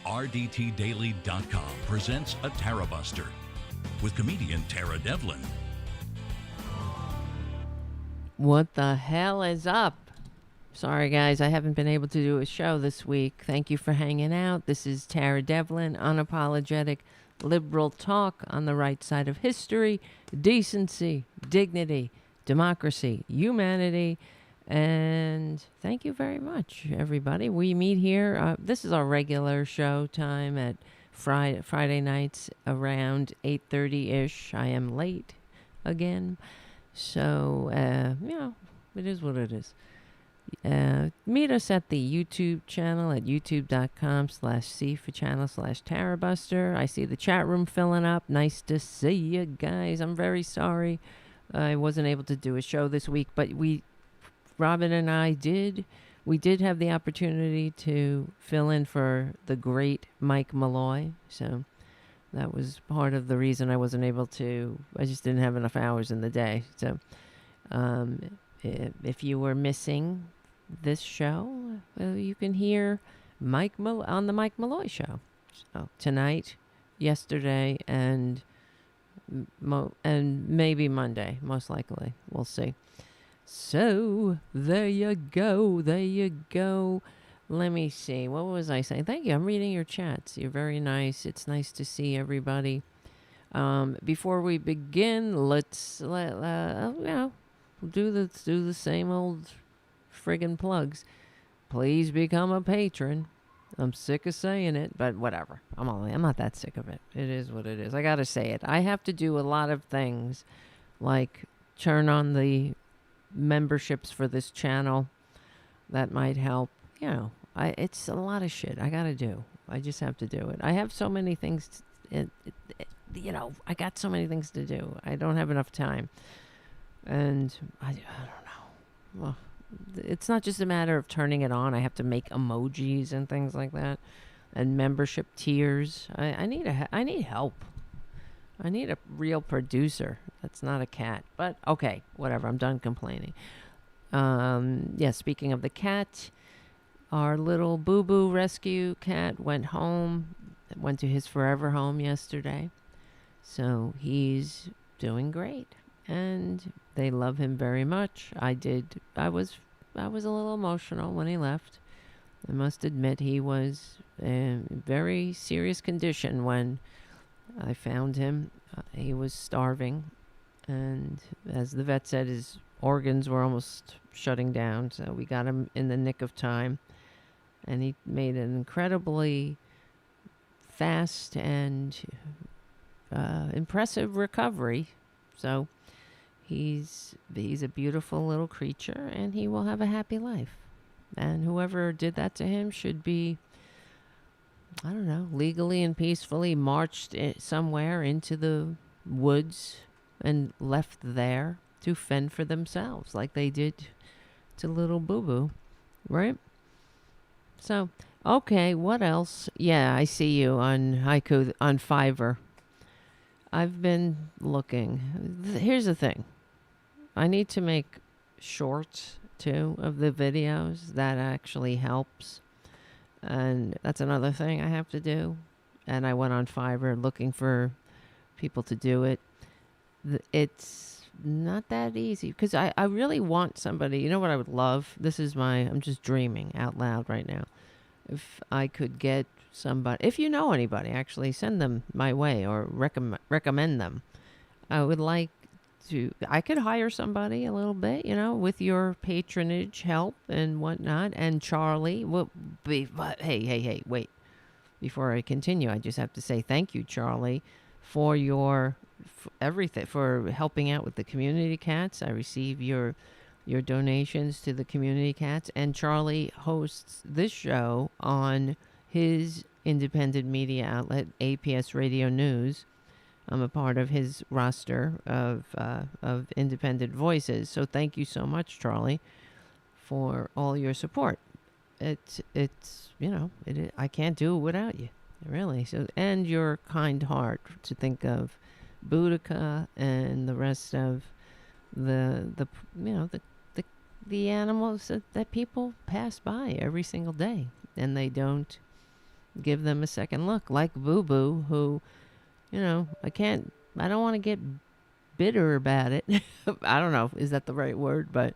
RDTDaily.com presents a Tarabuster with comedian Tara Devlin. What the hell is up? Sorry, guys, I haven't been able to do a show this week. Thank you for hanging out. This is Tara Devlin, unapologetic liberal talk on the right side of history, decency, dignity, democracy, humanity, and thank you very much, everybody. We meet here. This is our regular show time at Friday nights around 8:30-ish. I am late again. So, it is what it is. Meet us at the YouTube channel at youtube.com/C for channel/Tarabuster. I see the chat room filling up. Nice to see you guys. I'm very sorry I wasn't able to do a show this week, but Robin and I did have the opportunity to fill in for the great Mike Malloy. So that was part of the reason I wasn't able to. I just didn't have enough hours in the day. So if you were missing this show, you can hear Mike on the Mike Malloy show. So tonight, yesterday, and maybe Monday, most likely. We'll see. So there you go. Let me see. What was I saying? Thank you. I'm reading your chats. You're very nice. It's nice to see everybody. Before we begin, let's do the same old friggin' plugs. Please become a patron. I'm sick of saying it, but whatever. I'm not that sick of it. It is what it is. I gotta say it. I have to do a lot of things, like turn on the memberships for this channel. That might help. It's a lot of shit I gotta do. I just have to do it. I have so many things. I got so many things to do. I don't have enough time, and I don't know. Well, it's not just a matter of turning it on. I have to make emojis and things like that, and membership tiers. I need help. I need a real producer. That's not a cat. But okay, whatever. I'm done complaining. Speaking of the cat, our little boo-boo rescue cat went home. Went to his forever home yesterday. So he's doing great. And they love him very much. I was a little emotional when he left. I must admit he was in very serious condition when I found him. He was starving, and as the vet said, his organs were almost shutting down, so we got him in the nick of time, and he made an incredibly fast and impressive recovery. So he's a beautiful little creature, and he will have a happy life. And whoever did that to him should be, I don't know, legally and peacefully marched somewhere into the woods and left there to fend for themselves like they did to little boo-boo, right? So, okay, what else? Yeah, I see you on Haiku, on Fiverr. I've been looking. Here's the thing. I need to make shorts, too, of the videos. That actually helps. And that's another thing I have to do. And I went on Fiverr looking for people to do it. It's not that easy because I really want somebody. You know what I would love? I'm just dreaming out loud right now. If I could get somebody, if you know anybody, actually send them my way or recommend them. I would like I could hire somebody a little bit, with your patronage help and whatnot. And Charlie will be, but hey, wait. Before I continue, I just have to say thank you, Charlie, for everything, for helping out with the community cats. I receive your donations to the community cats, and Charlie hosts this show on his independent media outlet, APS Radio News. I'm a part of his roster of independent voices. So thank you so much, Charlie, for all your support. I can't do it without you, really. So, and your kind heart to think of Boudica and the rest of the animals that people pass by every single day, and they don't give them a second look, like Boo Boo, who, I don't want to get bitter about it. I don't know, is that the right word? But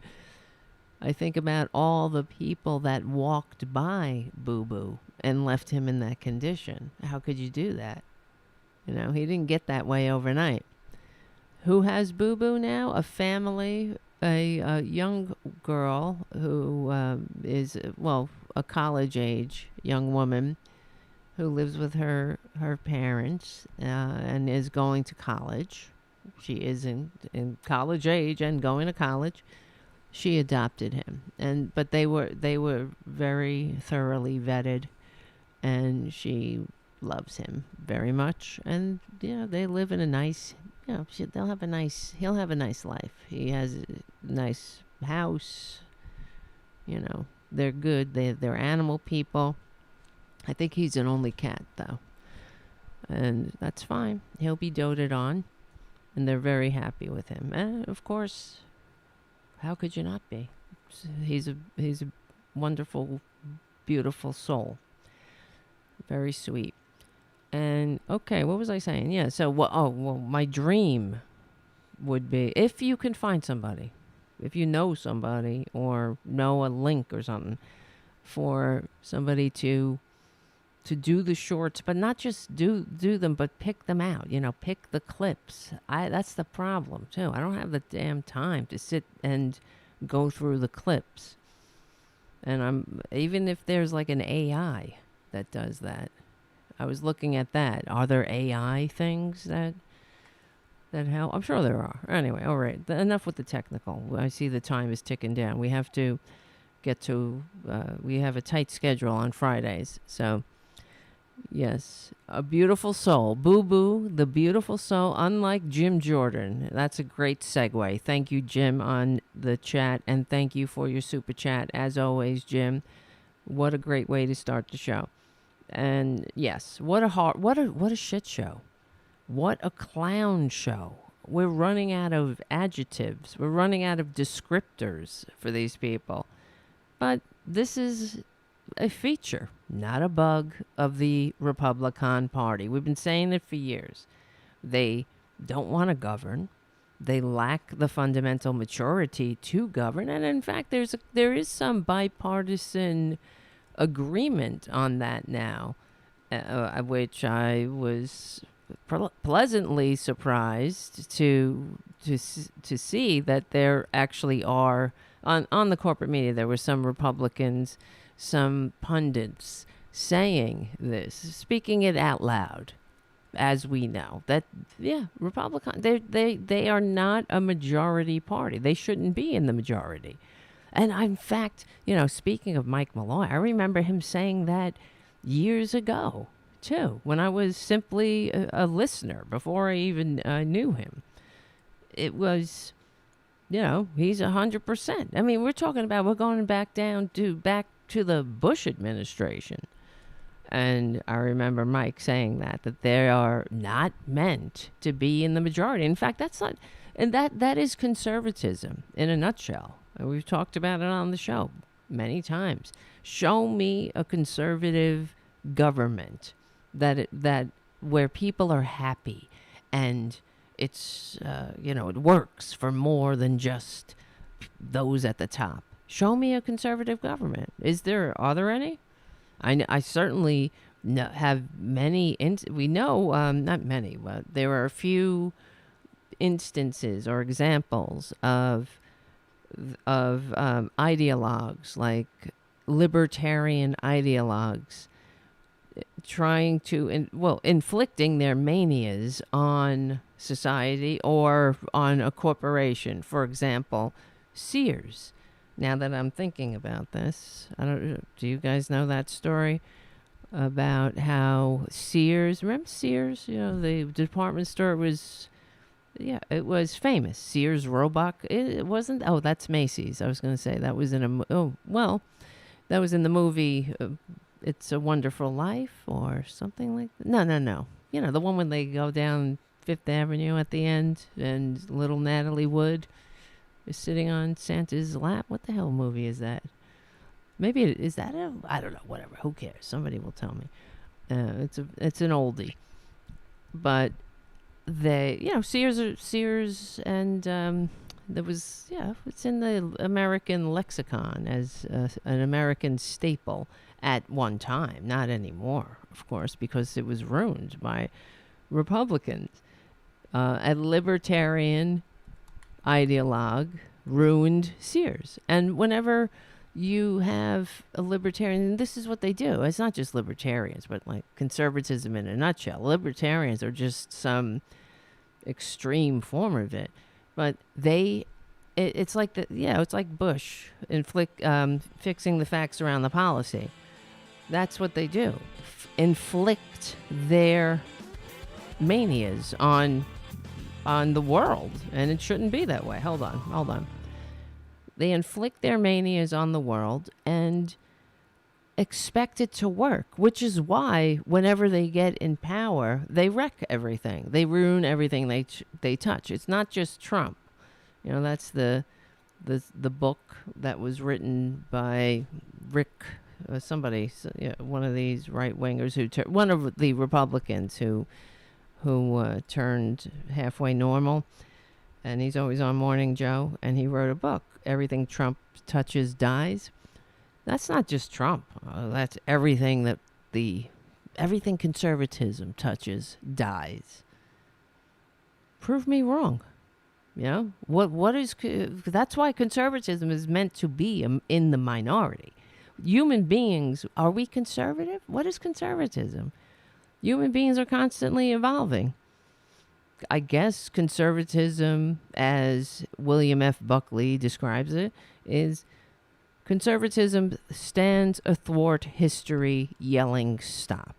I think about all the people that walked by Boo Boo and left him in that condition. How could you do that? He didn't get that way overnight. Who has Boo Boo now? A family, a young girl who is, a college-age young woman who lives with her parents and is going to college. She is in college age and going to college. She adopted him, but they were very thoroughly vetted, and she loves him very much. And they live in a nice, he'll have a nice life. He has a nice house. They're good. They're animal people. I think he's an only cat though, and that's fine. He'll be doted on, and they're very happy with him. And of course, how could you not be? He's a wonderful, beautiful soul. Very sweet. And okay, what was I saying? Yeah. So my dream would be, if you can find somebody, if you know somebody or know a link or something, for somebody to do the shorts, but not just do them, but pick them out. Pick the clips. That's the problem too. I don't have the damn time to sit and go through the clips. And even if there's like an AI that does that, I was looking at that. Are there AI things that help? I'm sure there are. Anyway, all right. Enough with the technical. I see the time is ticking down. We have to get to. We have a tight schedule on Fridays, so. Yes, a beautiful soul. Boo Boo, the beautiful soul, unlike Jim Jordan. That's a great segue. Thank you, Jim, on the chat, and thank you for your super chat, as always, Jim. What a great way to start the show. And yes, what a shit show. What a clown show. We're running out of adjectives. We're running out of descriptors for these people. But this is a feature, not a bug, of the Republican Party. We've been saying it for years. They don't want to govern. They lack the fundamental maturity to govern. And in fact, there is some bipartisan agreement on that now, which I was pleasantly surprised to see that there actually are, on the corporate media, there were some Republicans, some pundits saying this, speaking it out loud, as we know, that, Republican, they are not a majority party. They shouldn't be in the majority. And in fact, speaking of Mike Malloy, I remember him saying that years ago, too, when I was simply a listener before I even knew him. It was, he's 100%. I mean, we're going back to the Bush administration. And I remember Mike saying that they are not meant to be in the majority. In fact, that's not, and that is conservatism in a nutshell. And we've talked about it on the show many times. Show me a conservative government that where people are happy and it's it works for more than just those at the top. Show me a conservative government. Are there any? I certainly have many. We know not many, but there are a few instances or examples of ideologues, like libertarian ideologues, trying to inflicting their manias on society or on a corporation. For example, Sears. Now that I'm thinking about this, do you guys know that story about how Sears, remember Sears? The department store was famous. Sears Roebuck. It wasn't, that's Macy's. I was going to say that was in that was in the movie It's a Wonderful Life or something like that. No. The one when they go down Fifth Avenue at the end and little Natalie Wood is sitting on Santa's lap. What the hell movie is that? Maybe is that I don't know, whatever. Who cares? Somebody will tell me. It's an oldie, but Sears, and there was, it's in the American lexicon as an American staple at one time, not anymore, of course, because it was ruined by Republicans. A libertarian ideologue ruined Sears. And whenever you have a libertarian, and this is what they do. It's not just libertarians, but like conservatism in a nutshell. Libertarians are just some extreme form of it. But it's like it's like Bush fixing the facts around the policy. That's what they do. Inflict their manias on the world, and it shouldn't be that way. Hold on. They inflict their manias on the world and expect it to work, which is why whenever they get in power, they wreck everything. They ruin everything they touch. It's not just Trump. That's the book that was written by Rick, somebody, one of these right wingers one of the Republicans who turned halfway normal, and he's always on Morning Joe, and he wrote a book, Everything Trump Touches Dies. That's not just Trump. That's everything everything conservatism touches dies. Prove me wrong. That's why conservatism is meant to be in the minority. Human beings, are we conservative? What is conservatism? Human beings are constantly evolving. I guess conservatism, as William F. Buckley describes it, is conservatism stands athwart history, yelling stop.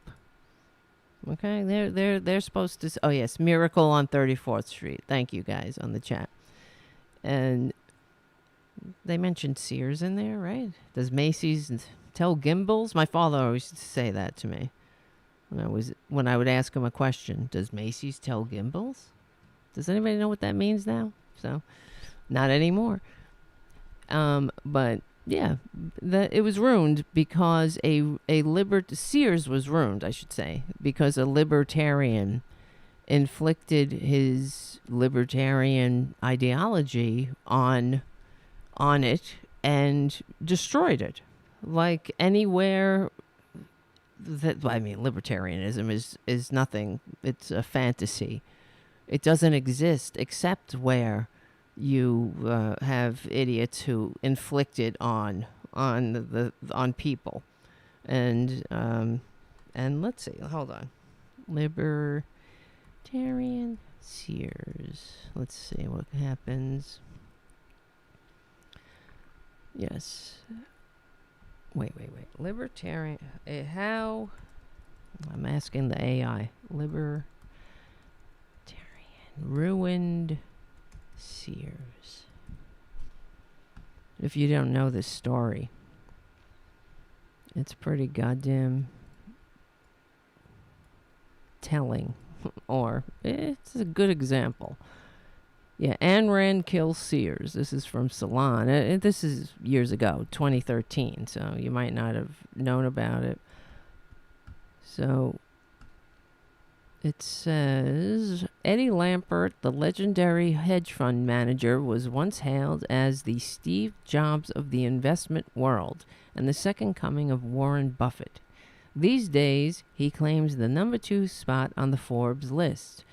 Okay, they're supposed to. Oh yes, Miracle on 34th Street. Thank you guys on the chat. And they mentioned Sears in there, right? Does Macy's tell gimbals? My father always used to say that to me when I would ask him a question. Does Macy's tell gimbals? Does anybody know what that means now? So, not anymore. But yeah, it was ruined because Sears was ruined, I should say, because a libertarian inflicted his libertarian ideology on it and destroyed it. Like anywhere libertarianism is nothing. It's a fantasy. It doesn't exist except where you have idiots who inflict it on people, and let's see. Hold on, libertarian Sears. Let's see what happens. Yes. Wait. Libertarian. How? I'm asking the AI. Libertarian ruined Sears. If you don't know this story, it's pretty goddamn telling, or it's a good example. Yeah, Ayn Rand kills Sears. This is from Salon. This is years ago, 2013, so you might not have known about it. So it says, Eddie Lampert, the legendary hedge fund manager, was once hailed as the Steve Jobs of the investment world and the second coming of Warren Buffett. These days, he claims the number 2 spot on the Forbes list.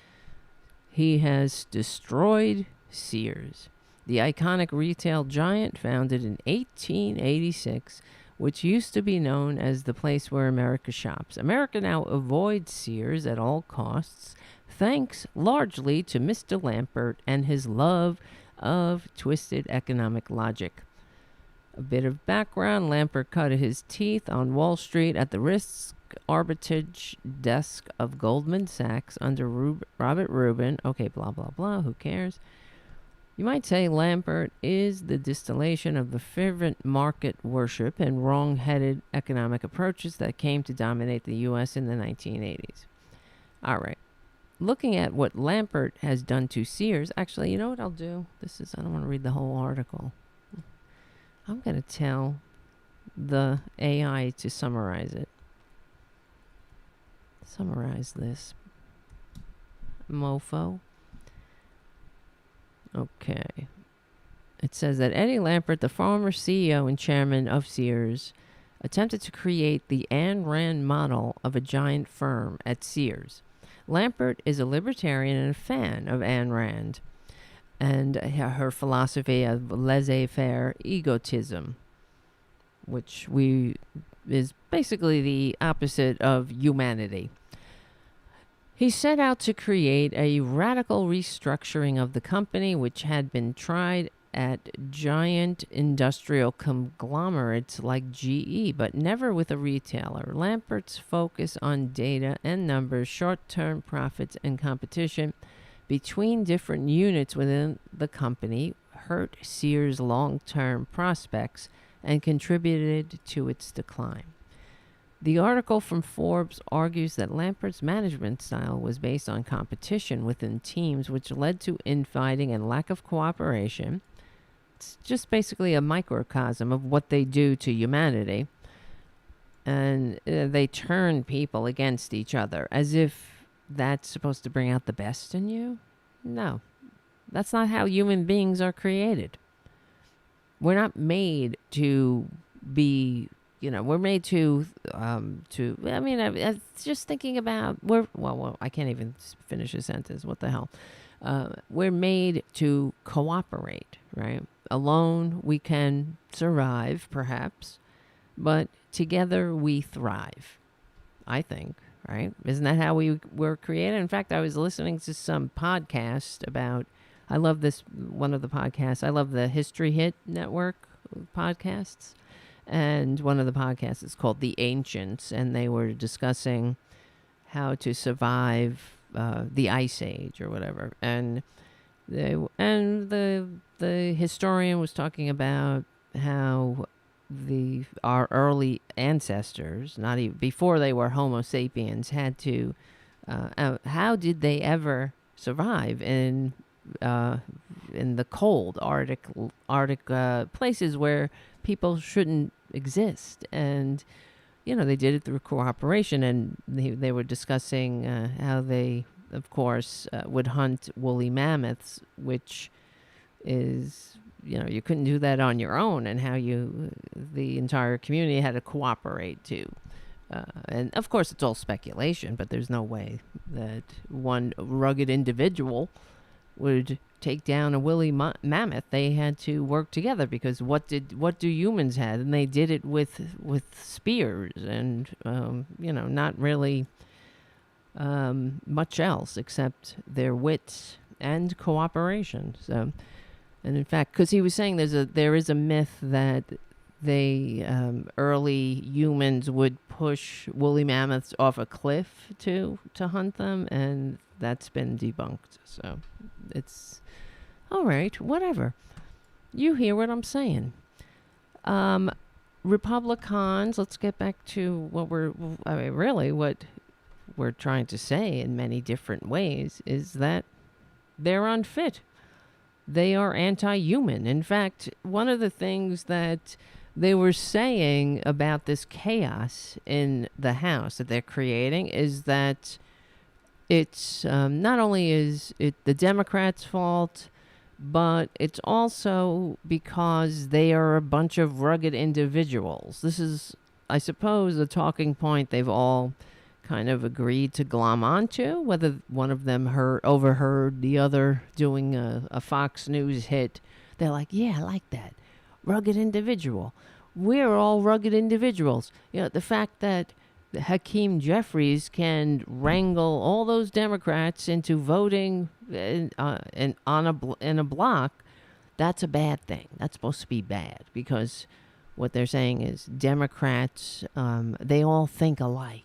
He has destroyed Sears, the iconic retail giant founded in 1886, which used to be known as the place where America shops. America now avoids Sears at all costs, thanks largely to Mr. Lampert and his love of twisted economic logic. A bit of background: Lampert cut his teeth on Wall Street at the risk arbitrage desk of Goldman Sachs under Robert Rubin. Okay, blah, blah, blah. Who cares? You might say Lampert is the distillation of the fervent market worship and wrong-headed economic approaches that came to dominate the U.S. in the 1980s. All right. Looking at what Lampert has done to Sears, actually, you know what I'll do? I don't want to read the whole article. I'm going to tell the AI to summarize it. summarize this mofo. Okay. It says that Eddie Lampert, the former CEO and chairman of Sears, attempted to create the Ayn Rand model of a giant firm at Sears. Lampert is a libertarian and a fan of Ayn Rand and her philosophy of laissez-faire egotism, which is basically the opposite of humanity. He set out to create a radical restructuring of the company, which had been tried at giant industrial conglomerates like GE, but never with a retailer. Lampert's focus on data and numbers, short-term profits, and competition between different units within the company hurt Sears' long-term prospects and contributed to its decline. The article from Forbes argues that Lampert's management style was based on competition within teams, which led to infighting and lack of cooperation. It's just basically a microcosm of what they do to humanity. And they turn people against each other as if that's supposed to bring out the best in you. No, that's not how human beings are created. We're not made to be, we're made to, I was just thinking about, I can't even finish a sentence. What the hell? We're made to cooperate, right? Alone, we can survive, perhaps, but together we thrive, I think, right? Isn't that how we were created? In fact, I was listening to some podcast about, I love this, one of the podcasts, I love the History Hit Network podcasts, and one of the podcasts is called The Ancients, and they were discussing how to survive the Ice Age or whatever, and the historian was talking about how our early ancestors, not even before they were Homo sapiens, had to how did they ever survive in the cold Arctic places where people shouldn't exist? And they did it through cooperation, and they were discussing how they, of course, would hunt woolly mammoths, which is, you couldn't do that on your own, and how the entire community had to cooperate too. And of course, it's all speculation, but there's no way that one rugged individual would take down a woolly mammoth. They had to work together, because what do humans have? And they did it with spears and not really much else except their wits and cooperation. So, and in fact, because he was saying there is a myth that early humans would push woolly mammoths off a cliff to hunt them, and that's been debunked. So it's all right, whatever. You hear what I'm saying. Republicans, let's get back to what we're trying to say in many different ways is that they're unfit. They are anti-human. In fact, one of the things that they were saying about this chaos in the House that they're creating is that it's not only is it the Democrats' fault, but it's also because they are a bunch of rugged individuals. This is, I suppose, a talking point they've all kind of agreed to glom onto, whether one of them overheard the other doing a Fox News hit. They're like, yeah, I like that. Rugged individual. We're all rugged individuals. The fact that Hakeem Jeffries can wrangle all those Democrats into voting in a block, that's a bad thing. That's supposed to be bad, because what they're saying is Democrats, they all think alike.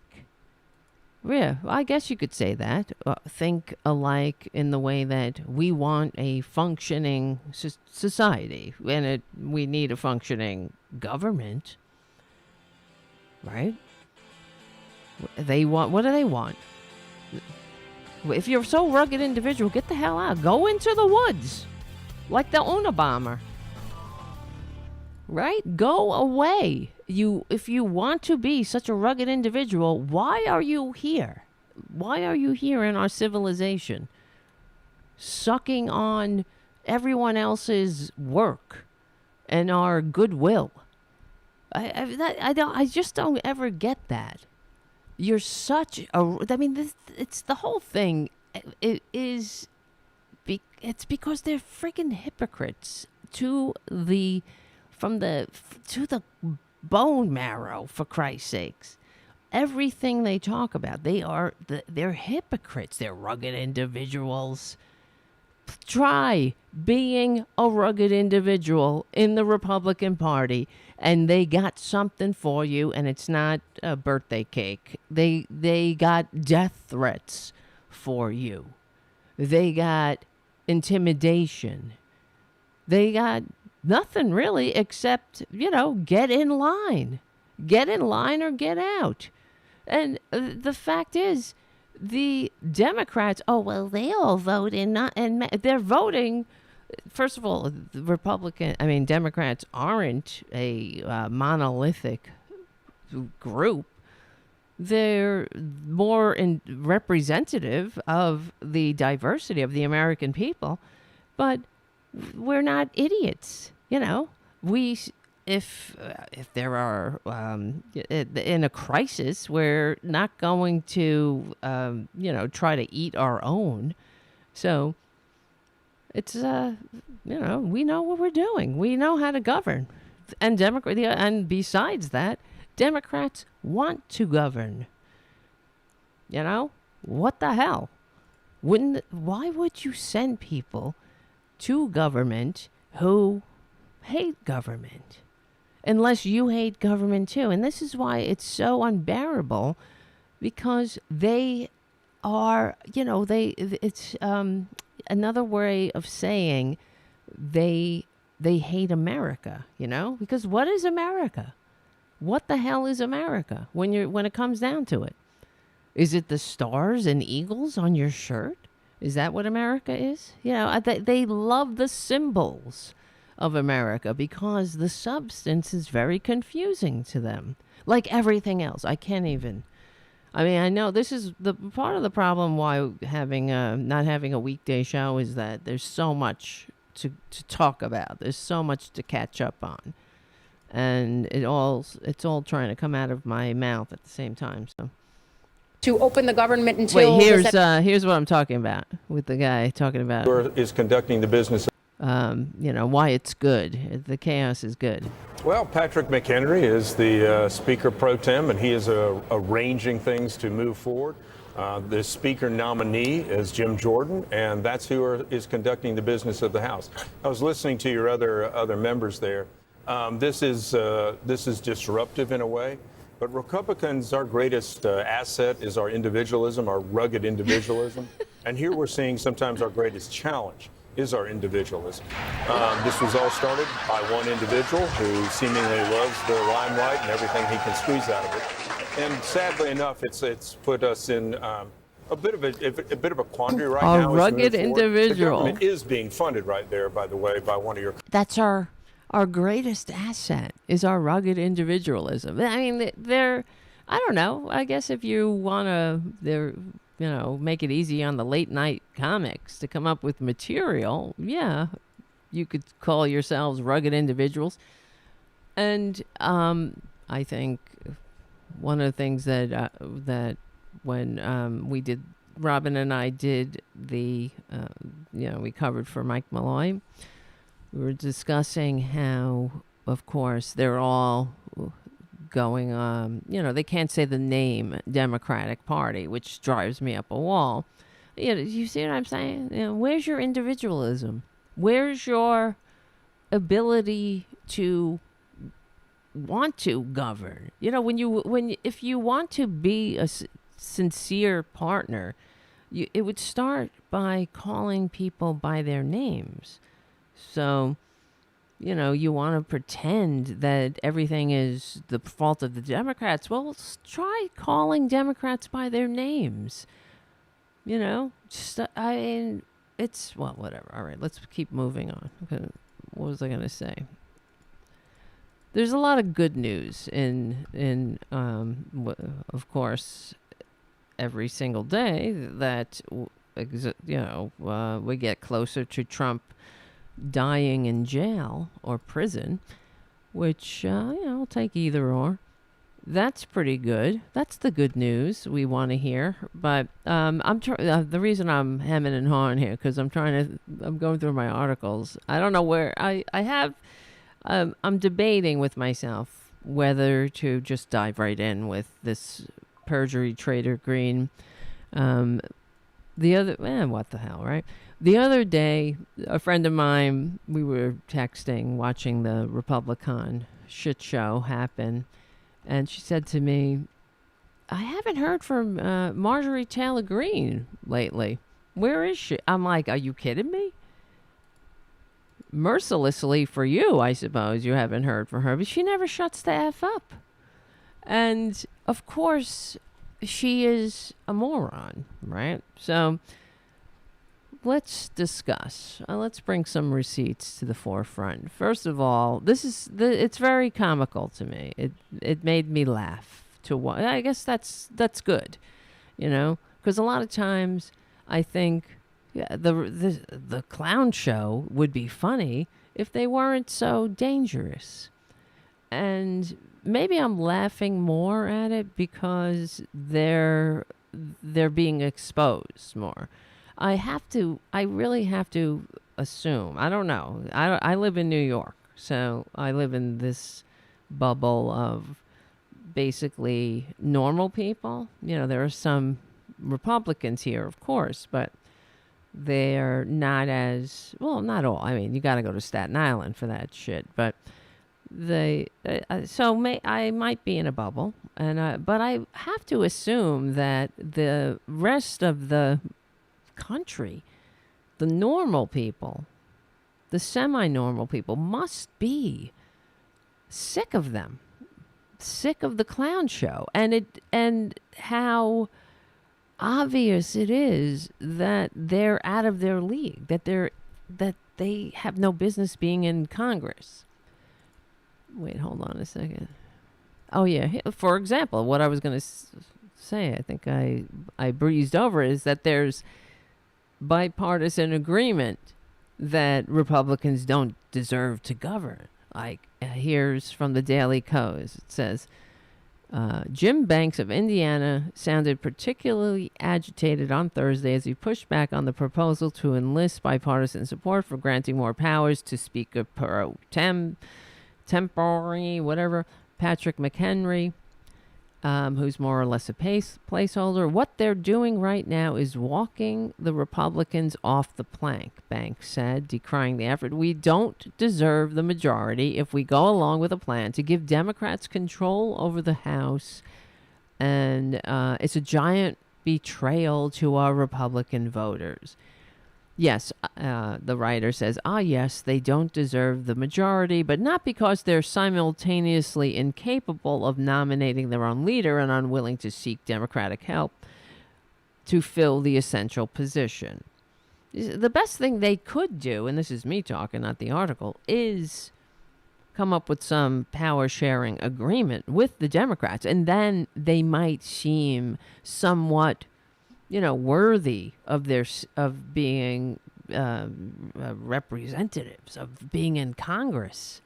Yeah, I guess you could say that. Think alike in the way that we want a functioning society, and we need a functioning government, right? What do they want? If you're so rugged individual, get the hell out. Go into the woods, like the Unabomber. Right? Go away. If you want to be such a rugged individual, why are you here? Why are you here in our civilization, sucking on everyone else's work and our goodwill? I just don't ever get that. You're such a. I mean, it's the whole thing. It's because they're freaking hypocrites to the bone marrow, for Christ's sakes. Everything they talk about, they're hypocrites. They're rugged individuals. Try being a rugged individual in the Republican Party, and they got something for you, and it's not a birthday cake. They got death threats for you. They got intimidation. They got nothing really except, get in line. Get in line or get out. And the fact is, the Democrats, they all vote and they're voting. First of all, Democrats aren't a monolithic group. They're more representative of the diversity of the American people, but we're not idiots. If there are in a crisis, we're not going to try to eat our own. So it's we know what we're doing. We know how to govern, and besides that, Democrats want to govern. What the hell? Why would you send people to government who hate government? Unless you hate government too. And this is why it's so unbearable, because they are, it's another way of saying they hate America, because what is America? What the hell is America when it comes down to it? Is it the stars and eagles on your shirt? Is that what America is? They love the symbols of America because the substance is very confusing to them. Like everything else. I know this is the part of the problem why not having a weekday show is that there's so much to talk about. There's so much to catch up on. And it's all trying to come out of my mouth at the same time. So to open the government until... Wait, here's what I'm talking about with the guy talking about... is conducting the business... why it's good. The chaos is good. Well, Patrick McHenry is the Speaker Pro Tem, and he is arranging things to move forward. The Speaker nominee is Jim Jordan, and that's who is conducting the business of the House. I was listening to your other members there. This is disruptive in a way, but Republicans, our greatest asset is our individualism, our rugged individualism. And here we're seeing sometimes our greatest challenge is our individualism. This was all started by one individual who seemingly loves the limelight and everything he can squeeze out of it. And sadly enough, it's put us in a bit of a quandary right now. A rugged individual. The government is being funded right there, by the way, by one of your... That's our greatest asset is our rugged individualism. I mean, I don't know. I guess if you want to, make it easy on the late night comics to come up with material, yeah, you could call yourselves rugged individuals. And I think one of the things that when Robin and I did we covered for Mike Malloy, we were discussing how, of course, they're all going, they can't say the name Democratic Party, which drives me up a wall. You see what I'm saying? Where's your individualism? Where's your ability to want to govern? If you want to be a sincere partner, it would start by calling people by their names. So, you want to pretend that everything is the fault of the Democrats. Well, try calling Democrats by their names. It's, well, whatever. All right, let's keep moving on. Okay, what was I going to say? There's a lot of good news in of course, every single day that we get closer to Trump dying in jail or prison, which I'll take either or. That's pretty good. That's the good news we want to hear. But the reason I'm hemming and hawing here, because I'm going through my articles. I don't know where I'm debating with myself whether to just dive right in with this Perjury Traitor Greene. What the hell, right? The other day, a friend of mine, we were texting, watching the Republicon shit show happen. And she said to me, I haven't heard from Marjorie Taylor Greene lately. Where is she? I'm like, are you kidding me? Mercilessly for you, I suppose, you haven't heard from her. But she never shuts the F up. And, of course, she is a moron, right? So let's discuss. Let's bring some receipts to the forefront. First of all, it's very comical to me. It made me laugh. I guess that's good, because a lot of times I think the clown show would be funny if they weren't so dangerous. And maybe I'm laughing more at it because they're being exposed more. I really have to assume, I don't know. I live in New York, so I live in this bubble of basically normal people. There are some Republicans here, of course, but they're not as, well, not all. I mean, you got to go to Staten Island for that shit, but I might be in a bubble, but I have to assume that the rest of the country, the normal people, the semi-normal people, must be sick of them, sick of the clown show, and how obvious it is that they're out of their league, that they have no business being in Congress. Wait, hold on a second. Oh yeah, for example, what I was going to say, I think I breezed over, is that there's bipartisan agreement that Republicans don't deserve to govern. Like, here's from the Daily Kos. It says, Jim Banks of Indiana sounded particularly agitated on Thursday as he pushed back on the proposal to enlist bipartisan support for granting more powers to Speaker pro temporary, whatever, Patrick McHenry, who's more or less a placeholder. What they're doing right now is walking the Republicans off the plank, Banks said, decrying the effort. We don't deserve the majority if we go along with a plan to give Democrats control over the House, and it's a giant betrayal to our Republican voters. Yes, the writer says, yes, they don't deserve the majority, but not because they're simultaneously incapable of nominating their own leader and unwilling to seek Democratic help to fill the essential position. The best thing they could do, and this is me talking, not the article, is come up with some power-sharing agreement with the Democrats, and then they might seem somewhat worthy of being representatives, of being in Congress,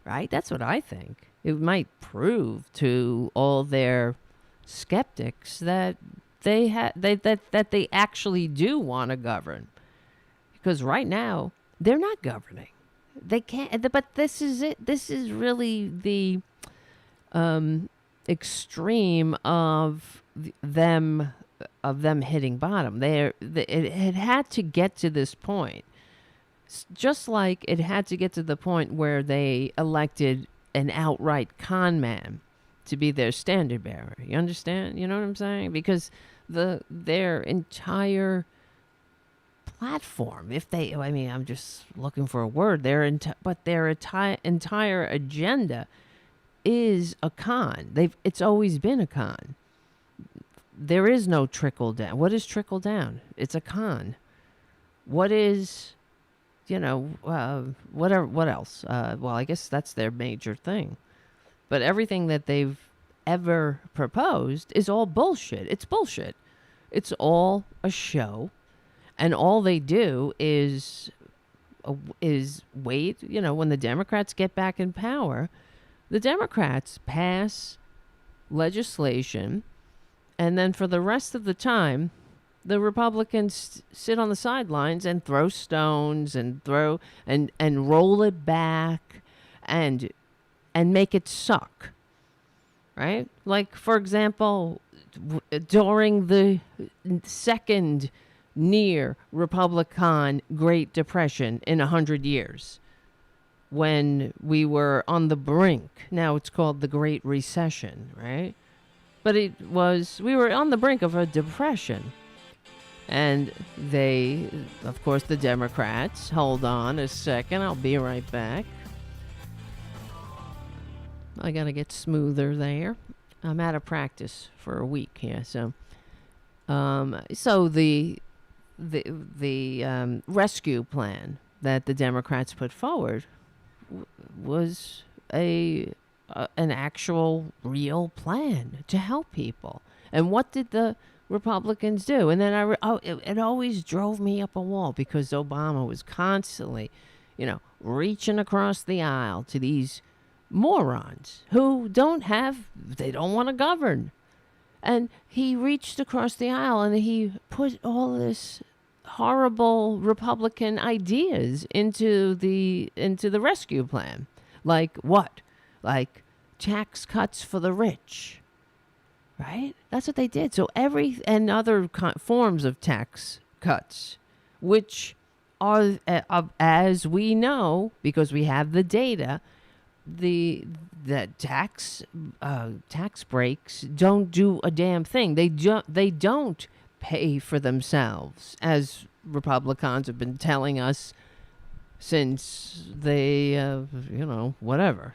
right? That's what I think. It might prove to all their skeptics that that they actually do want to govern, because right now they're not governing. They can't. But this is it. This is really the extreme of them hitting bottom. It had to get to this point, just like it had to get to the point where they elected an outright con man to be their standard bearer. You understand? You know what I'm saying? Because their entire platform, I'm just looking for a word, their entire agenda is a con. It's always been a con. There is no trickle down. What is trickle down? It's a con. What is, whatever? What else? Well, I guess that's their major thing. But everything that they've ever proposed is all bullshit. It's bullshit. It's all a show, and all they do is wait. When the Democrats get back in power, the Democrats pass legislation, and then for the rest of the time, the Republicans sit on the sidelines and throw stones and and roll it back and make it suck. Right? Like, for example, during the second near Republican Great Depression in 100 years, when we were on the brink. Now it's called the Great Recession, right? But we were on the brink of a depression. And they, of course, the Democrats, hold on a second, I'll be right back. I gotta get smoother there. I'm out of practice for a week here, so the rescue plan that the Democrats put forward was an actual real plan to help people. And what did the Republicans do? And then it always drove me up a wall, because Obama was constantly, reaching across the aisle to these morons who don't want to govern. And he reached across the aisle and he put all this horrible Republican ideas into the rescue plan. Like what? Like tax cuts for the rich. Right? That's what they did. So and other forms of tax cuts, which are, as we know, because we have the data, the tax breaks don't do a damn thing. They don't pay for themselves, as Republicans have been telling us since they,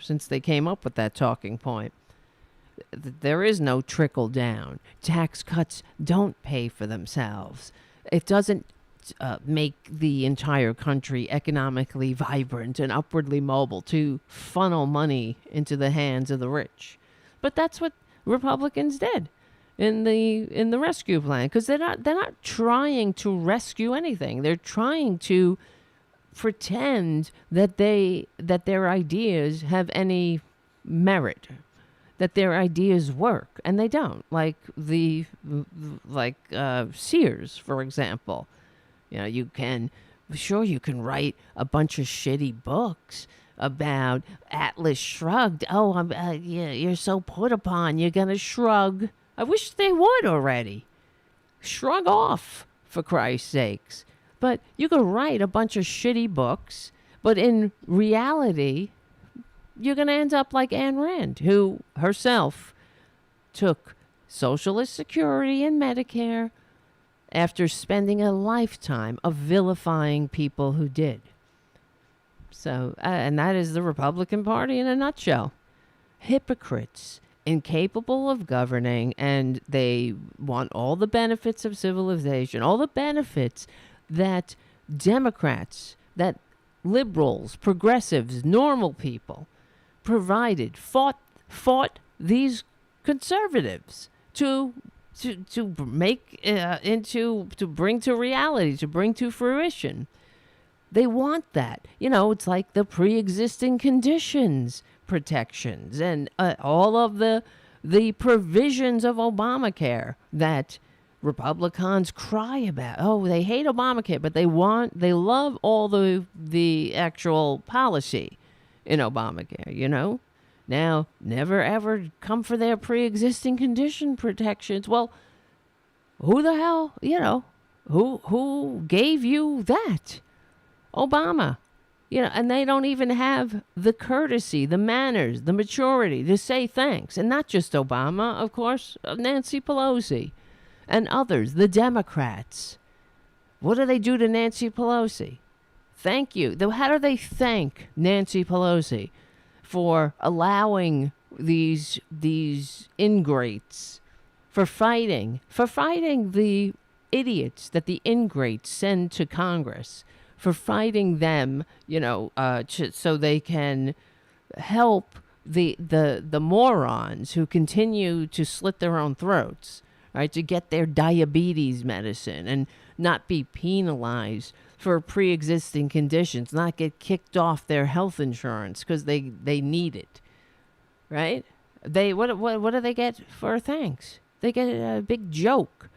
since they came up with that talking point. There is no trickle down. Tax cuts don't pay for themselves. It doesn't make the entire country economically vibrant and upwardly mobile to funnel money into the hands of the rich. But that's what Republicans did in the rescue plan, because they're not trying to rescue anything. They're trying to pretend that their ideas have any merit, that their ideas work, and they don't. Like Sears, for example. You can write a bunch of shitty books about Atlas Shrugged. Oh, you're so put upon. You're gonna shrug. I wish they would already. Shrug off, for Christ's sakes. But you could write a bunch of shitty books, but in reality, you're going to end up like Ayn Rand, who herself took Socialist Security and Medicare after spending a lifetime of vilifying people who did. So, and that is the Republican Party in a nutshell. Hypocrites, incapable of governing, and they want all the benefits of civilization, all the benefits that Democrats, that liberals, progressives, normal people provided, fought these conservatives to make to bring to reality, to bring to fruition. They want that. It's like the pre-existing conditions protections and all of the provisions of Obamacare that Republicans cry about. Oh, they hate Obamacare, but they love all the actual policy in Obamacare, Now, never ever come for their pre-existing condition protections. Well, who the hell, who gave you that? Obama. And they don't even have the courtesy, the manners, the maturity to say thanks. And not just Obama, of course, Nancy Pelosi and others, the Democrats. What do they do to Nancy Pelosi? Thank you. How do they thank Nancy Pelosi for allowing these ingrates, for fighting the idiots that the ingrates send to Congress, for fighting them, so they can help the morons who continue to slit their own throats, right, to get their diabetes medicine and not be penalized for pre-existing conditions, not get kicked off their health insurance because they need it, right? What do they get for thanks? They get a big joke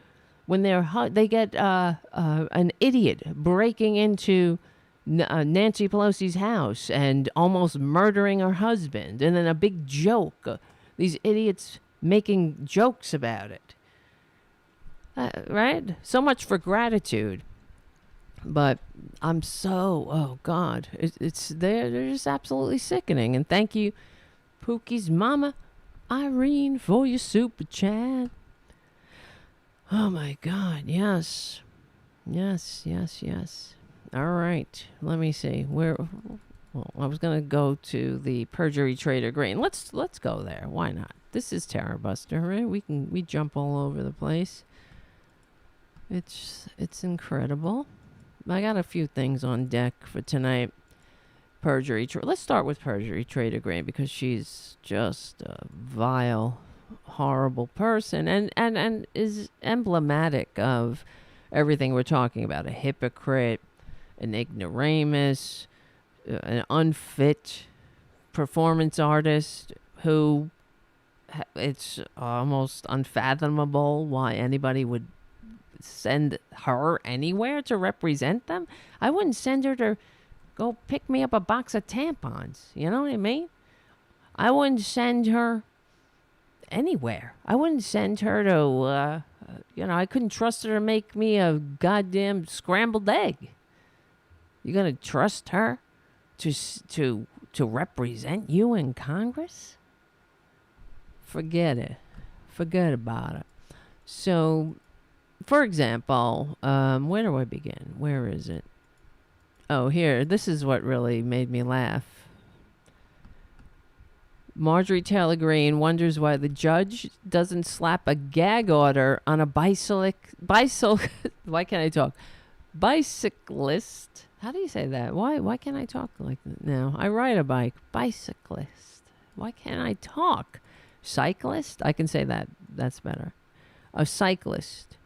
when they get an idiot breaking into Nancy Pelosi's house and almost murdering her husband, and then a big joke. These idiots making jokes about it. Right? So much for gratitude. But oh God, they're just absolutely sickening. And thank you, Pookie's mama, Irene, for your super chat. Oh my God, yes. All right, let me see. I was gonna go to the Perjury Traitor Greene. Let's go there. Why not? This is Tarabuster, right? We jump all over the place. It's incredible. I got a few things on deck for tonight. Let's start with Perjury Traitor Greene because she's just a vile, horrible person and is emblematic of everything we're talking about. A hypocrite, an ignoramus, an unfit performance artist who it's almost unfathomable why anybody would send her anywhere to represent them. I wouldn't send her to go pick me up a box of tampons. You know what I mean? I wouldn't send her anywhere. I wouldn't send her to, I couldn't trust her to make me a goddamn scrambled egg. You gonna trust her to represent you in Congress? Forget it. Forget about it. So, for example, where do I begin? Where is it? Oh, here. This is what really made me laugh. Marjorie Taylor Greene wonders why the judge doesn't slap a gag order on a why can't I talk? Bicyclist. How do you say that? Why can't I talk like that now? I ride a bike. Bicyclist. Why can't I talk? Cyclist? I can say that. That's better. A cyclist.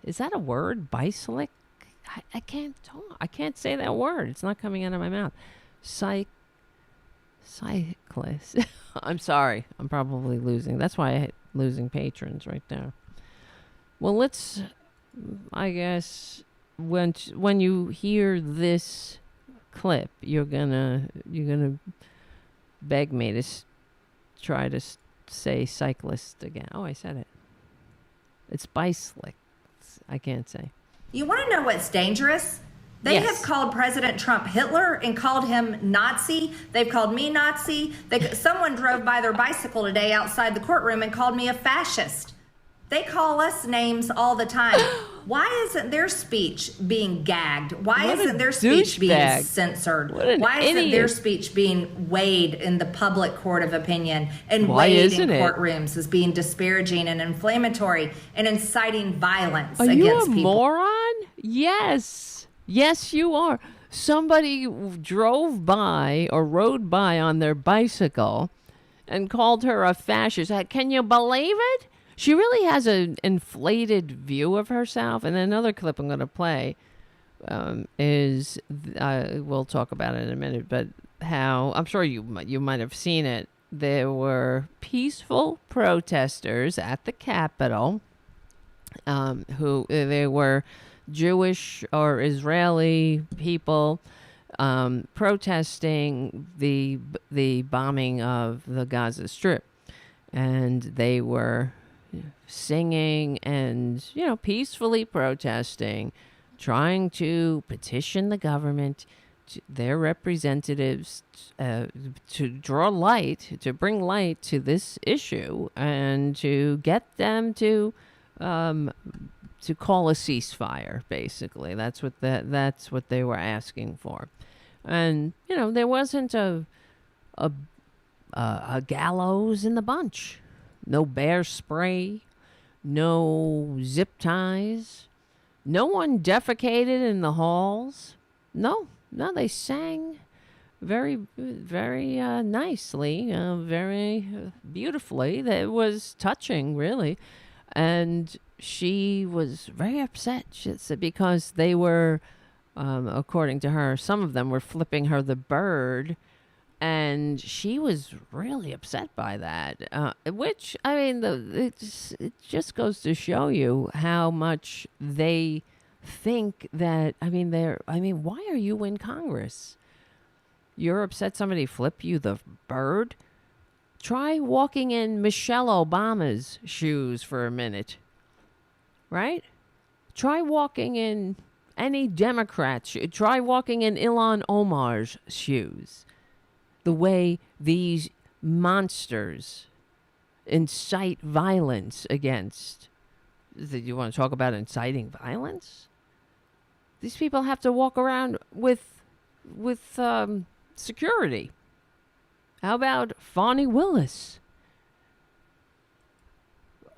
Is that a word? Bicyclist? I can't talk. I can't say that word. It's not coming out of my mouth. Cyclist. I'm sorry. I'm probably losing. That's why I'm losing patrons right there. Well, I guess when you hear this clip, you're gonna beg me to try to say cyclist again. Oh, I said it. It's bicyclist. I can't say. You want to know what's dangerous? They Yes. have called President Trump Hitler and called him Nazi. They've called me Nazi. Someone drove by their bicycle today outside the courtroom and called me a fascist. They call us names all the time. Why isn't their speech being gagged? Why What a isn't their speech being douchebag. censored? What an Why isn't their idiot. speech being weighed in the public court of opinion and Why weighed isn't in it? courtrooms as being disparaging and inflammatory and inciting violence Are you against a people? moron? Yes, you are. Somebody drove by or rode by on their bicycle and called her a fascist. Can you believe it? She really has an inflated view of herself. And another clip I'm going to play is, we'll talk about it in a minute, but how, I'm sure you might have seen it. There were peaceful protesters at the Capitol who they were Jewish or Israeli people protesting the bombing of the Gaza Strip. And they were singing and, peacefully protesting, trying to petition the government, their representatives, to bring light to this issue and to get them to call a ceasefire. Basically, that's what they were asking for. And there wasn't a gallows in the bunch. No bear spray, no zip ties. No one defecated in the halls. No, they sang very, very nicely, very beautifully. That was touching, really. And she was very upset. She said because they were, according to her, some of them were flipping her the bird. And she was really upset by that, which, I mean, it just goes to show you how much they think that, why are you in Congress? You're upset somebody flipped you the bird? Try walking in Michelle Obama's shoes for a minute, right? Try walking in any Democrat's. Try walking in Ilhan Omar's shoes. The way these monsters incite violence against. You want to talk about inciting violence? These people have to walk around with security. How about Fani Willis?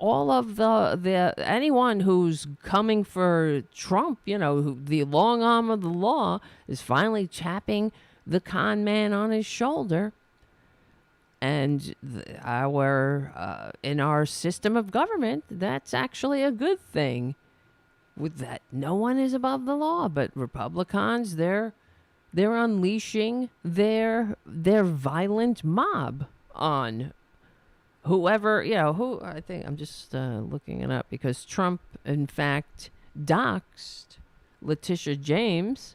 All of the anyone who's coming for Trump, the long arm of the law is finally tapping the con man on his shoulder. And in our system of government, that's actually a good thing. With that, no one is above the law, but Republicans, they're unleashing their violent mob on whoever, who, I think I'm just looking it up because Trump, in fact, doxed Letitia James.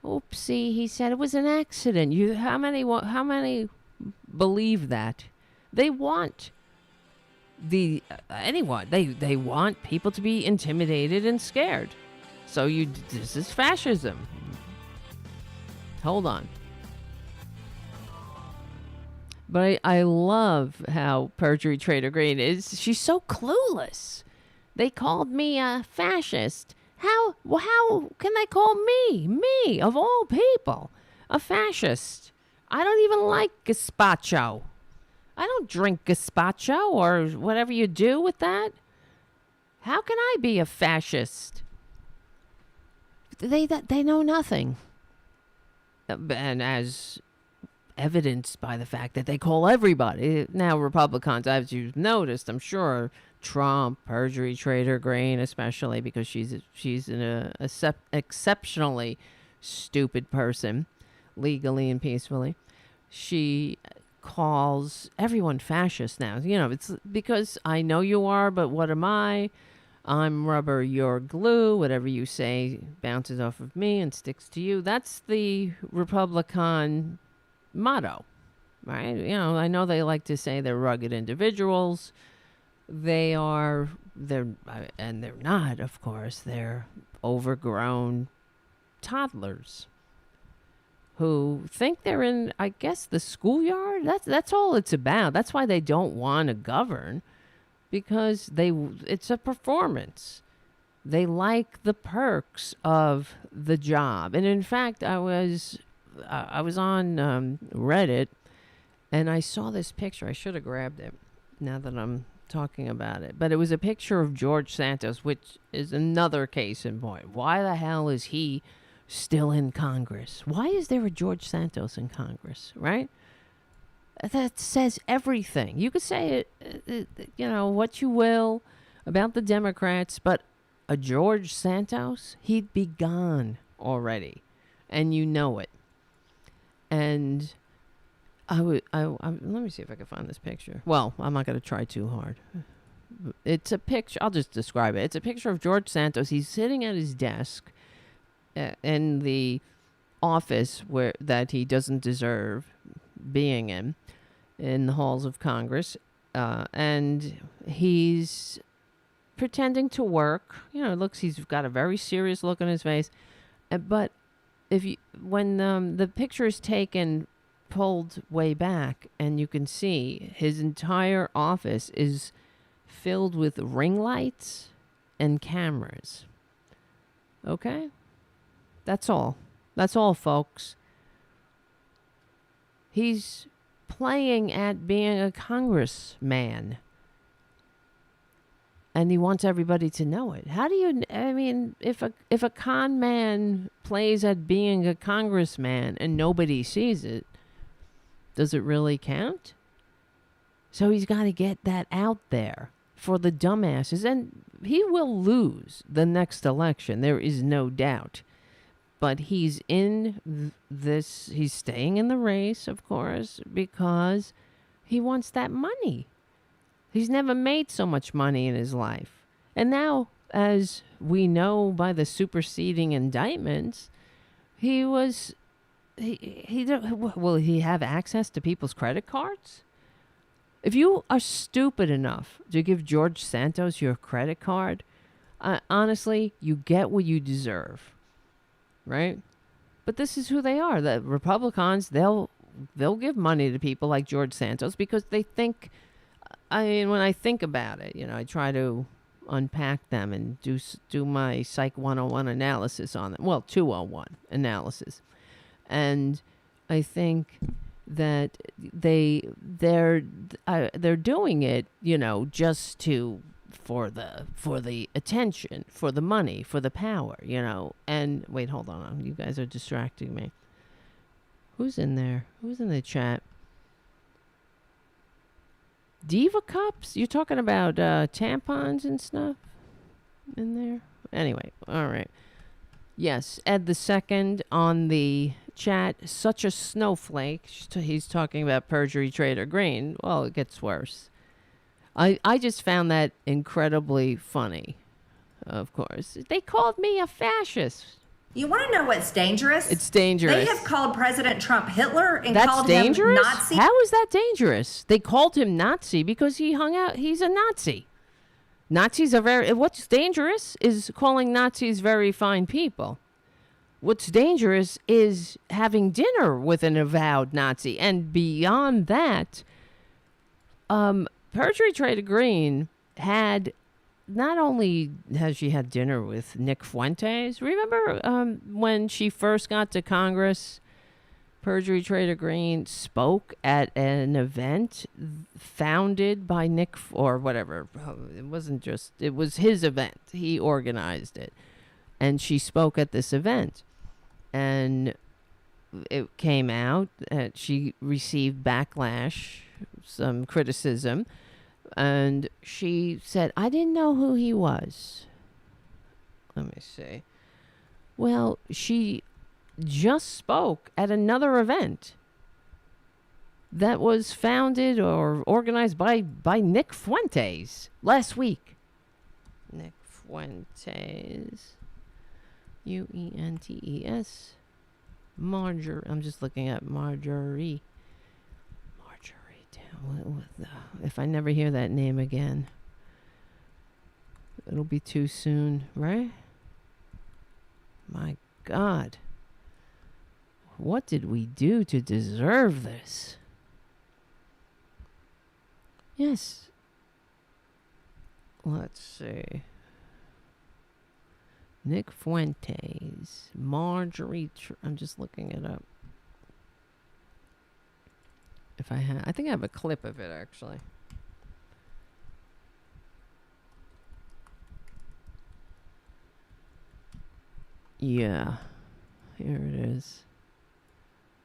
Oopsie, he said it was an accident. How many believe that? They want anyone. They want people to be intimidated and scared. So this is fascism. Hold on. But I love how Perjury Traitor Greene is. She's so clueless. They called me a fascist. How can they call me, of all people, a fascist? I don't even like gazpacho. I don't drink gazpacho or whatever you do with that. How can I be a fascist? They know nothing. And as evidenced by the fact that they call everybody, now Republicans, as you've noticed, I'm sure, Trump, Perjury Traitor Greene, especially because she's an exceptionally stupid person, legally and peacefully. She calls everyone fascist now. It's because I know you are, but what am I? I'm rubber, you're glue. Whatever you say bounces off of me and sticks to you. That's the Republican motto, right? I know they like to say they're rugged individuals. They're not, of course. They're overgrown toddlers who think they're in, I guess, the schoolyard. That's all it's about. That's why they don't want to govern, because it's a performance. They like the perks of the job. And in fact, I was on Reddit, and I saw this picture. I should have grabbed it now that I'm talking about it. But it was a picture of George Santos, which is another case in point. Why the hell is he still in Congress? Why is there a George Santos in Congress, right? That says everything. You could say it, what you will about the Democrats, but a George Santos, he'd be gone already, and you know it. And let me see if I can find this picture. Well, I'm not going to try too hard. It's a picture. I'll just describe it. It's a picture of George Santos. He's sitting at his desk in the office that he doesn't deserve being in the halls of Congress, and he's pretending to work. He's got a very serious look on his face. But when the picture is taken, pulled way back, and you can see his entire office is filled with ring lights and cameras. Okay? That's all. That's all, folks. He's playing at being a congressman. And he wants everybody to know it. How do you, if a con man plays at being a congressman and nobody sees it, does it really count? So he's got to get that out there for the dumbasses. And he will lose the next election. There is no doubt. But he's in this, he's staying in the race, of course, because he wants that money. He's never made so much money in his life. And now, as we know by the superseding indictments, will he have access to people's credit cards? If you are stupid enough to give George Santos your credit card, honestly, you get what you deserve, right? But this is who they are. The Republicans, they'll give money to people like George Santos because they think, I mean, when I think about it, I try to unpack them and do my Psych 101 analysis on them. Well, 201 analysis. And I think that they're doing it, just for the attention, for the money, for the power, And wait, hold on, you guys are distracting me. Who's in there? Who's in the chat? Diva cups? You're talking about tampons and stuff in there? Anyway, all right. Yes, Ed the Second on the chat. Such a snowflake. He's talking about Perjury Traitor Greene. Well, it gets worse. I just found that incredibly funny, of course. They called me a fascist. You want to know what's dangerous? It's dangerous. They have called President Trump Hitler and That's called dangerous? him Nazi. How is that dangerous? They called him Nazi because he's a Nazi. Nazis are what's dangerous is calling Nazis very fine people. What's dangerous is having dinner with an avowed Nazi. And beyond that, Perjury Traitor Greene had, not only has she had dinner with Nick Fuentes, remember when she first got to Congress, Perjury Traitor Greene spoke at an event founded by Nick, or whatever. It was his event. He organized it. And she spoke at this event. And it came out that she received backlash, some criticism. And she said, I didn't know who he was. Let me see. Well, she just spoke at another event that was founded or organized by Nick Fuentes last week. Nick Fuentes. Uentes. Marjorie. I'm just looking at Marjorie. If I never hear that name again, it'll be too soon, right? My God. What did we do to deserve this? Yes. Let's see. Nick Fuentes. Marjorie. I'm just looking it up. I think I have a clip of it, actually. Yeah. Here it is.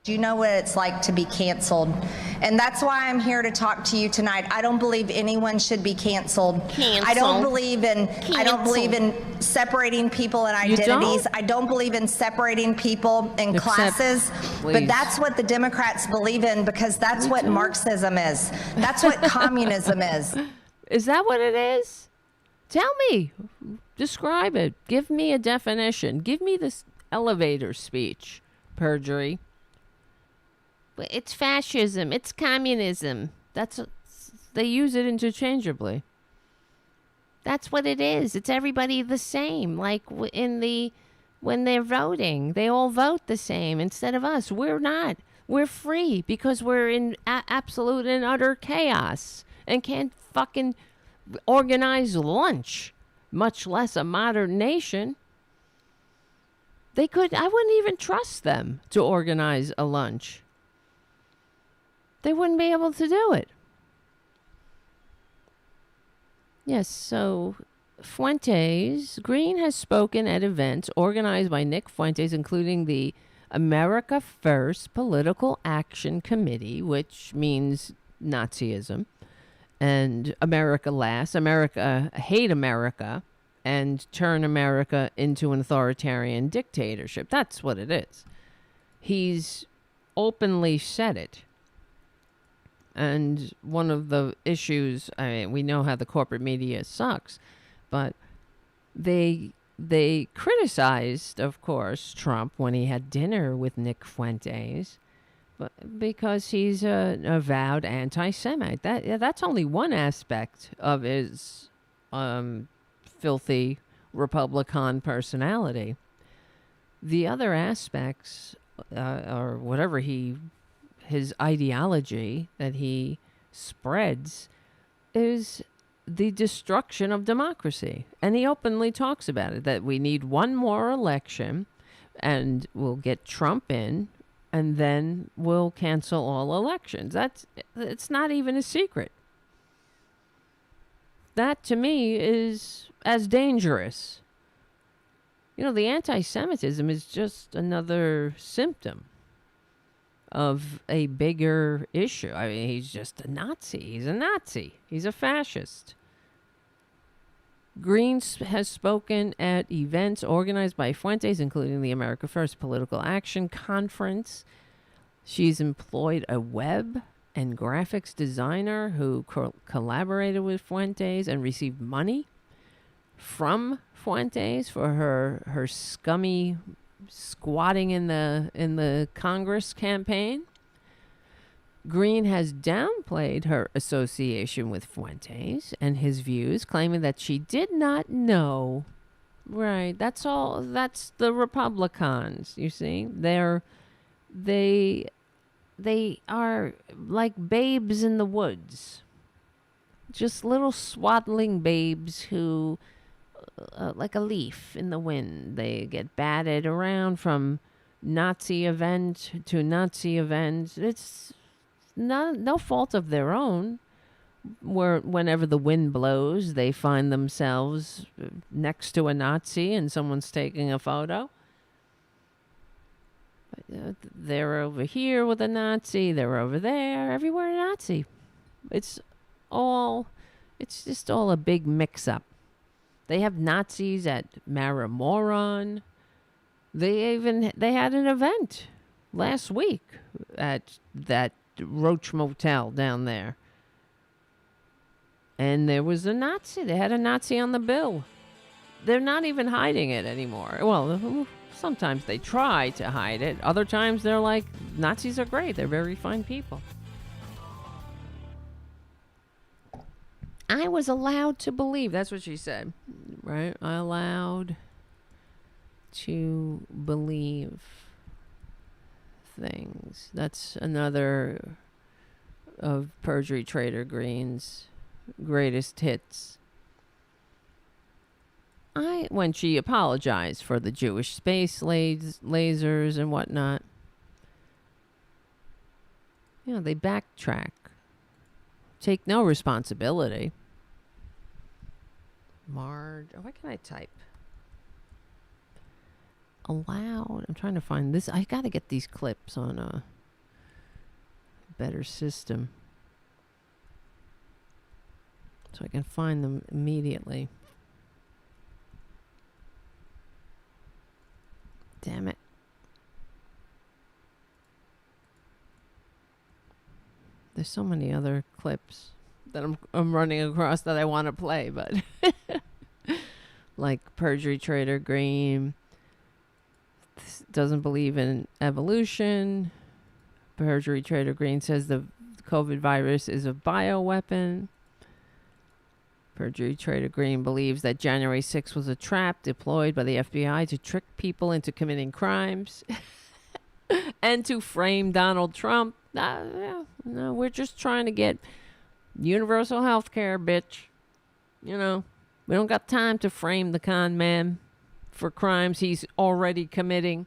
Do you know what it's like to be canceled? And that's why I'm here to talk to you tonight. I don't believe anyone should be canceled. I don't believe in separating people in identities. I don't believe in separating people in classes. Please. But that's what the Democrats believe in, because that's what Marxism is. That's what communism is. Is that what it is? Tell me. Describe it. Give me a definition. Give me this elevator speech, Perjury. It's fascism. It's communism. They use it interchangeably. That's what it is. It's everybody the same. Like when they're voting, they all vote the same instead of us. We're not. We're free because we're in absolute and utter chaos and can't fucking organize lunch, much less a modern nation. I wouldn't even trust them to organize a lunch. They wouldn't be able to do it. Yes, so Greene has spoken at events organized by Nick Fuentes, including the America First Political Action Committee, which means Nazism, and America last, America hate America, and turn America into an authoritarian dictatorship. That's what it is. He's openly said it. And one of the issues, I mean, we know how the corporate media sucks, but they criticized, of course, Trump when he had dinner with Nick Fuentes, but because he's an avowed anti-Semite. That's only one aspect of his filthy Republican personality. The other aspects, or whatever his ideology that he spreads, is the destruction of democracy. And he openly talks about it, that we need one more election and we'll get Trump in and then we'll cancel all elections. It's not even a secret. That to me is as dangerous. You know, the anti-Semitism is just another symptom of a bigger issue. I mean, he's just a Nazi. He's a Nazi. He's a fascist. Greene has spoken at events organized by Fuentes, including the America First Political Action Conference. She's employed a web and graphics designer who collaborated with Fuentes and received money from Fuentes for her scummy squatting in the Congress campaign. Greene has downplayed her association with Fuentes and his views, claiming that she did not know. Right, that's all. That's the Republicans. You see, they are like babes in the woods, just little swaddling babes who, like a leaf in the wind, they get batted around from Nazi event to Nazi event. It's no fault of their own. Whenever the wind blows, they find themselves next to a Nazi and someone's taking a photo. They're over here with a Nazi. They're over there. Everywhere a Nazi. It's just all a big mix-up. They have Nazis at Maramoron. They had an event last week at that Roach Motel down there. And there was a Nazi. They had a Nazi on the bill. They're not even hiding it anymore. Well, sometimes they try to hide it. Other times they're like, Nazis are great. They're very fine people. I was allowed to believe. That's what she said, right? I allowed to believe things. That's another of Perjury Traitor Greene's greatest hits. When she apologized for the Jewish space lasers and whatnot, you know, they backtrack, take no responsibility. Why can I type? Allowed. I'm trying to find this. I got to get these clips on a better system so I can find them immediately. Damn it. There's so many other clips that I'm running across that I want to play, but like Perjury Traitor Greene doesn't believe in evolution. Perjury Traitor Greene says the COVID virus is a bioweapon. Perjury Traitor Greene believes that January 6th was a trap deployed by the FBI to trick people into committing crimes and to frame Donald Trump. No, we're just trying to get universal health care, bitch. You know, we don't got time to frame the con man for crimes he's already committing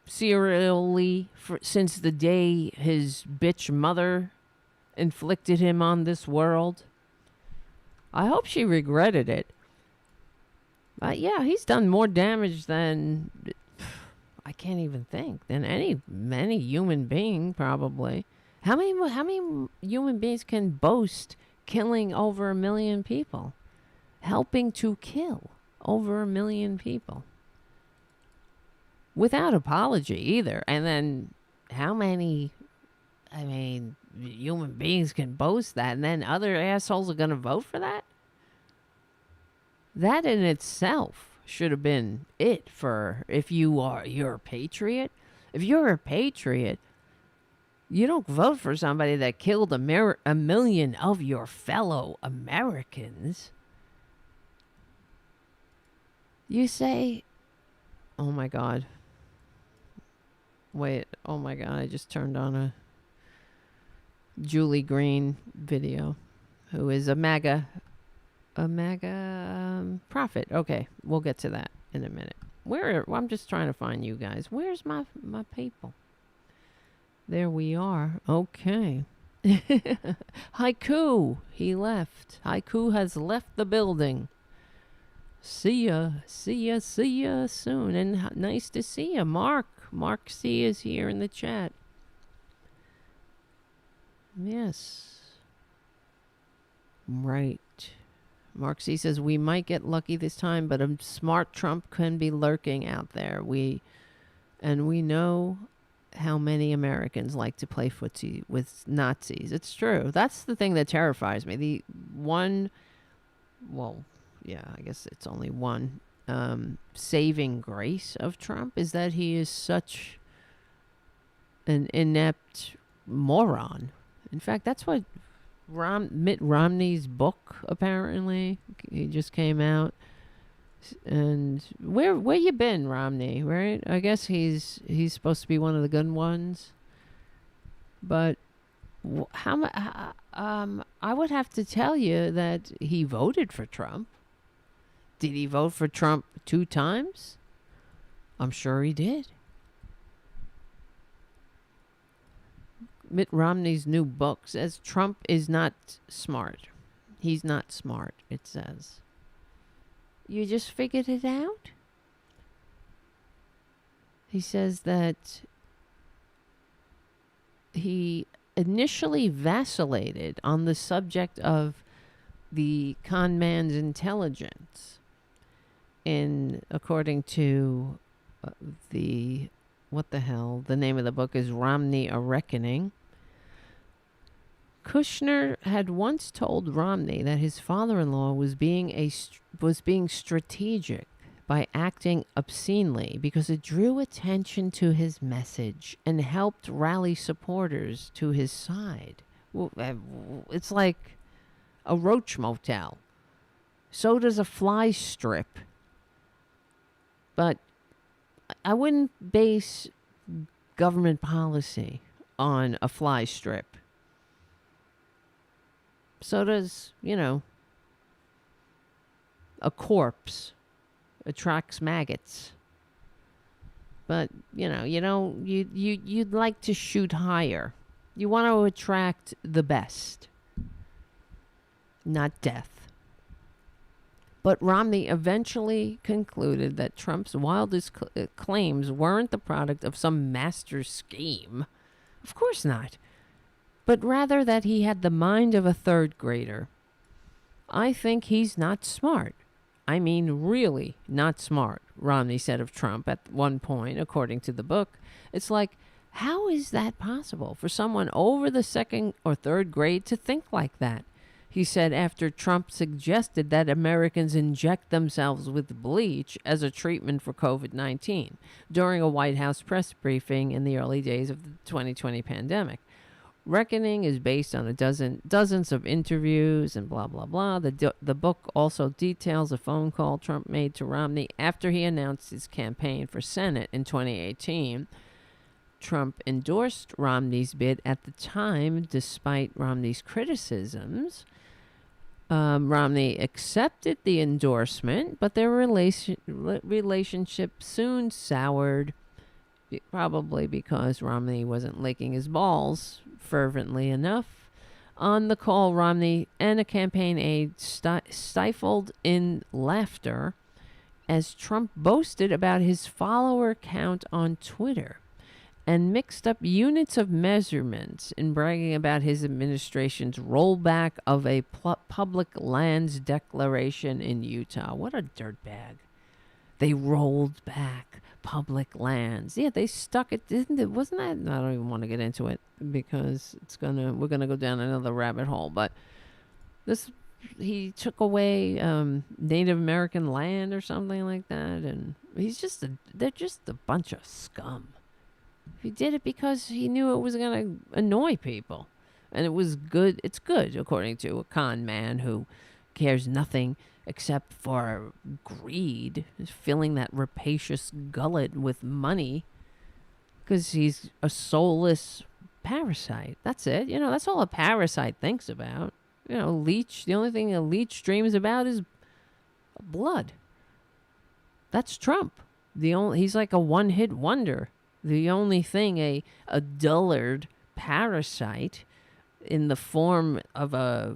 serially since the day his bitch mother inflicted him on this world. I hope she regretted it. But yeah, he's done more damage than, I can't even think, than any human being, probably. How many human beings can boast killing over 1 million people? Helping to kill over 1 million people. Without apology either. And then how many, human beings can boast that, and then other assholes are going to vote for that? That in itself should have been it for you're a patriot. If you're a patriot, you don't vote for somebody that killed 1 million of your fellow Americans. You say, oh my God. Wait, oh my God, I just turned on a Julie Green video, who is a MAGA prophet. Okay, we'll get to that in a minute. I'm just trying to find you guys. Where's my people? There we are. Okay. Haiku, he left. Haiku has left the building. See ya soon. And nice to see you, Mark. Mark C is here in the chat. Yes. Right. Mark C says, we might get lucky this time, but a smart Trump can be lurking out there. We know how many Americans like to play footsie with Nazis. It's true. That's the thing that terrifies me. I guess it's only one saving grace of Trump is that he is such an inept moron. In fact, that's what Mitt Romney's book, apparently, he just came out. And where you been, Romney? Right? I guess he's supposed to be one of the good ones. But I would have to tell you that he voted for Trump. Did he vote for Trump 2 times? I'm sure he did. Mitt Romney's new book says Trump is not smart. He's not smart, it says. You just figured it out? He says that he initially vacillated on the subject of the con man's intelligence. According to the name of the book is Romney: A Reckoning. Kushner had once told Romney that his father-in-law was being strategic by acting obscenely because it drew attention to his message and helped rally supporters to his side. It's like a roach motel. So does a fly strip. But I wouldn't base government policy on a fly strip. So does, a corpse attracts maggots. But, you'd like to shoot higher. You want to attract the best, not death. But Romney eventually concluded that Trump's wildest claims weren't the product of some master scheme. Of course not. But rather that he had the mind of a 3rd grader. I think he's not smart. I mean, really not smart, Romney said of Trump at one point, according to the book. It's like, how is that possible for someone over the 2nd or 3rd grade to think like that? He said after Trump suggested that Americans inject themselves with bleach as a treatment for COVID-19 during a White House press briefing in the early days of the 2020 pandemic. Reckoning is based on dozens of interviews and blah, blah, blah. The book also details a phone call Trump made to Romney after he announced his campaign for Senate in 2018. Trump endorsed Romney's bid at the time, despite Romney's criticisms. Romney accepted the endorsement, but their relationship soon soured, probably because Romney wasn't licking his balls fervently enough. On the call, Romney and a campaign aide stifled in laughter as Trump boasted about his follower count on Twitter and mixed up units of measurements in bragging about his administration's rollback of a public lands declaration in Utah. What a dirtbag. They rolled back public lands. Yeah, they stuck it, didn't it? Wasn't that? I don't even want to get into it because we're gonna go down another rabbit hole. But he took away Native American land or something like that, and they're just a bunch of scum. He did it because he knew it was gonna annoy people, and it was good. It's good according to a con man who cares nothing except for greed, filling that rapacious gullet with money, because he's a soulless parasite. That's it. That's all a parasite thinks about. Leech, the only thing a leech dreams about is blood. That's Trump. He's like a one-hit wonder. The only thing a dullard parasite in the form of a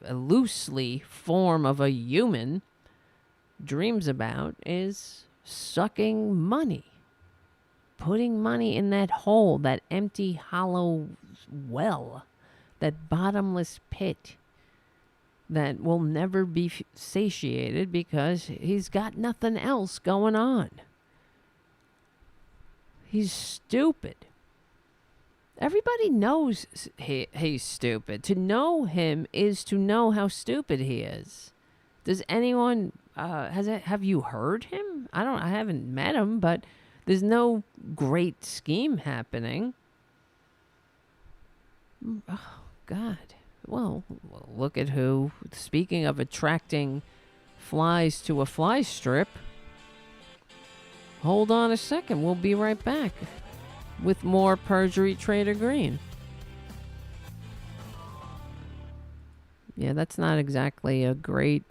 loosely form of a human dreams about is sucking money, putting money in that hole, that empty, hollow well, that bottomless pit that will never be satiated because he's got nothing else going on. He's stupid. Everybody knows he's stupid. To know him is to know how stupid he is. Does anyone have you heard him? I haven't met him, but there's no great scheme happening. Oh God. Well, look at who. Speaking of attracting flies to a fly strip. Hold on a second. We'll be right back with more Perjury Traitor Greene. Yeah, that's not exactly a great,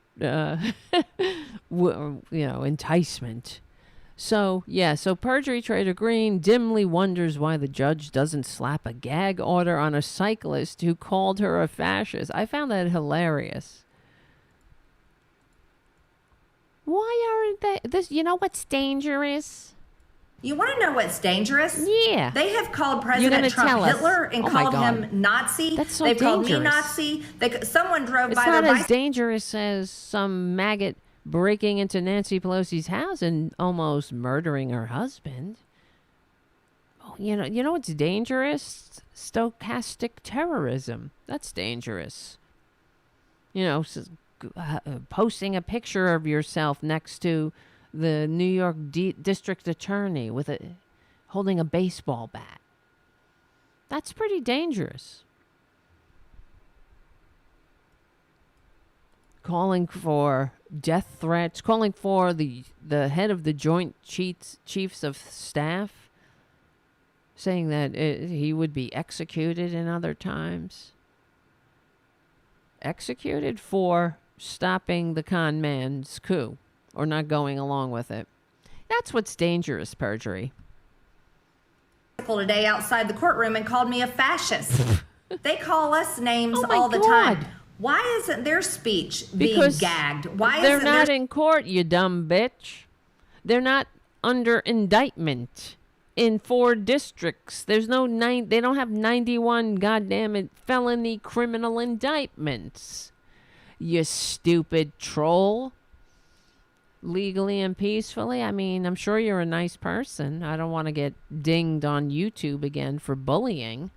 enticement. So Perjury Traitor Greene dimly wonders why the judge doesn't slap a gag order on a cyclist who called her a fascist. I found that hilarious. Why aren't they? You know what's dangerous? You want to know what's dangerous? Yeah. They have called President Trump Hitler and called him Nazi. That's so They've dangerous. Called me Nazi. Someone drove by their their It's not as dangerous as some maggot breaking into Nancy Pelosi's house and almost murdering her husband. Oh, you know what's dangerous? Stochastic terrorism. That's dangerous. Posting a picture of yourself next to the New York district attorney holding a baseball bat. That's pretty dangerous. Calling for death threats, calling for the head of the Joint Chiefs of Staff, saying that he would be executed in other times. Executed for stopping the con man's coup or not going along with it. That's what's dangerous, Perjury. Today outside the courtroom and called me a fascist. They call us names all the God. time. Why isn't their speech being gagged? Why they're isn't not in court, you dumb bitch. They're not under indictment in 4 districts. There's no they don't have 91 goddamn felony criminal indictments. You stupid troll. Legally and peacefully. I mean, I'm sure you're a nice person. I don't want to get dinged on YouTube again for bullying.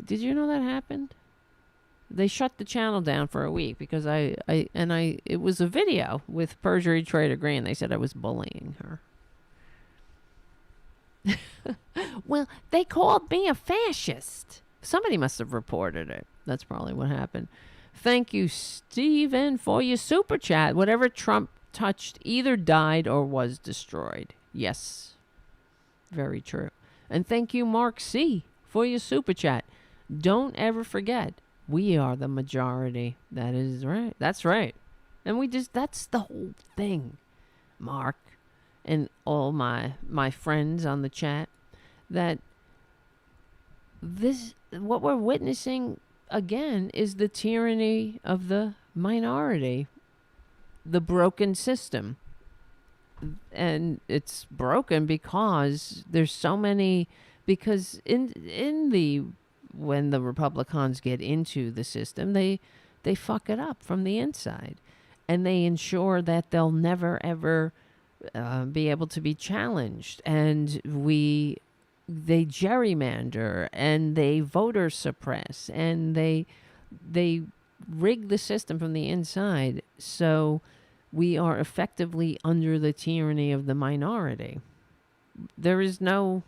Did you know that happened? They shut the channel down for a week because it was a video with Perjury Traitor Greene. They said I was bullying her. Well, they called me a fascist. Somebody must have reported it. That's probably what happened. Thank you, Steven, for your super chat. Whatever Trump touched either died or was destroyed. Yes. Very true. And thank you, Mark C., for your super chat. Don't ever forget, we are the majority. That is right. That's right. And that's the whole thing, Mark, and all my friends on the chat, that what we're witnessing again is the tyranny of the minority, the broken system, and it's broken because there's so many, because when the Republicans get into the system, they fuck it up from the inside, and they ensure that they'll never ever be able to be challenged, and they gerrymander, and they voter suppress, and they rig the system from the inside, so we are effectively under the tyranny of the minority. There is no,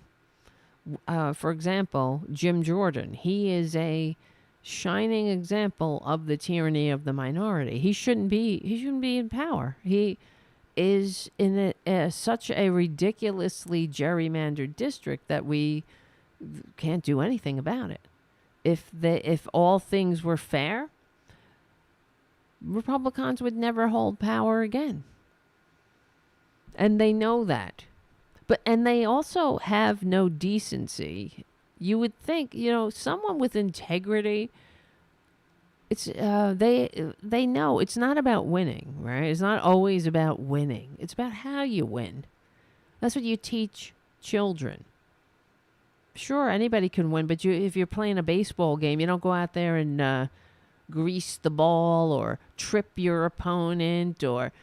for example, Jim Jordan. He is a shining example of the tyranny of the minority. He shouldn't be in power. He is in such a ridiculously gerrymandered district that we can't do anything about it. If all things were fair, Republicans would never hold power again. And they know that. And they also have no decency. You would think, someone with integrity, it's they know it's not about winning, right? It's not always about winning. It's about how you win. That's what you teach children. Sure, anybody can win, but if you're playing a baseball game, you don't go out there and grease the ball or trip your opponent or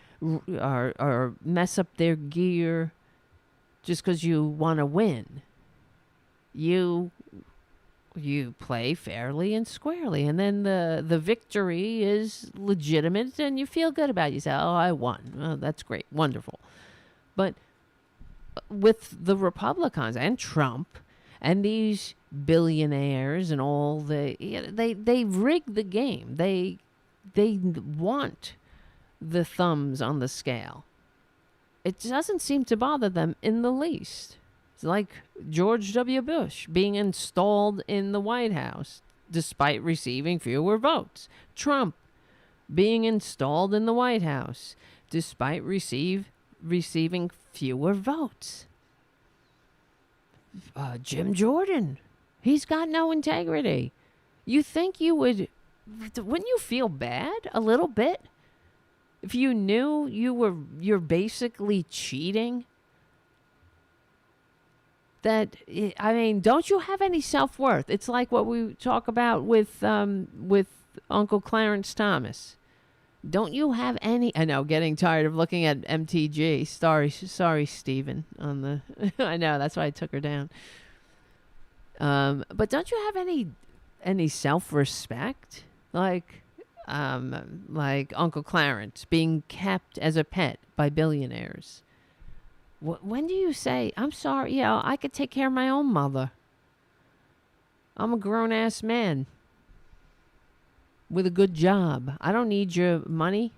mess up their gear just because you want to win. You play fairly and squarely, and then the victory is legitimate, and you feel good about it. You say, "Oh, I won. Oh, that's great, wonderful." But with the Republicans and Trump and these billionaires and all they rig the game. They want the thumbs on the scale. It doesn't seem to bother them in the least. It's like George W. Bush being installed in the White House despite receiving fewer votes. Trump being installed in the White House despite receiving fewer votes. Jim Jordan, he's got no integrity. You think wouldn't you feel bad a little bit if you knew you're basically cheating? Don't you have any self-worth? It's like what we talk about with Uncle Clarence Thomas. Don't you have any? I know, getting tired of looking at MTG. Sorry, Stephen. I know, that's why I took her down. But don't you have any self-respect? Like Uncle Clarence being kept as a pet by billionaires. When do you say, "I'm sorry, I could take care of my own mother. I'm a grown-ass man with a good job. I don't need your money"?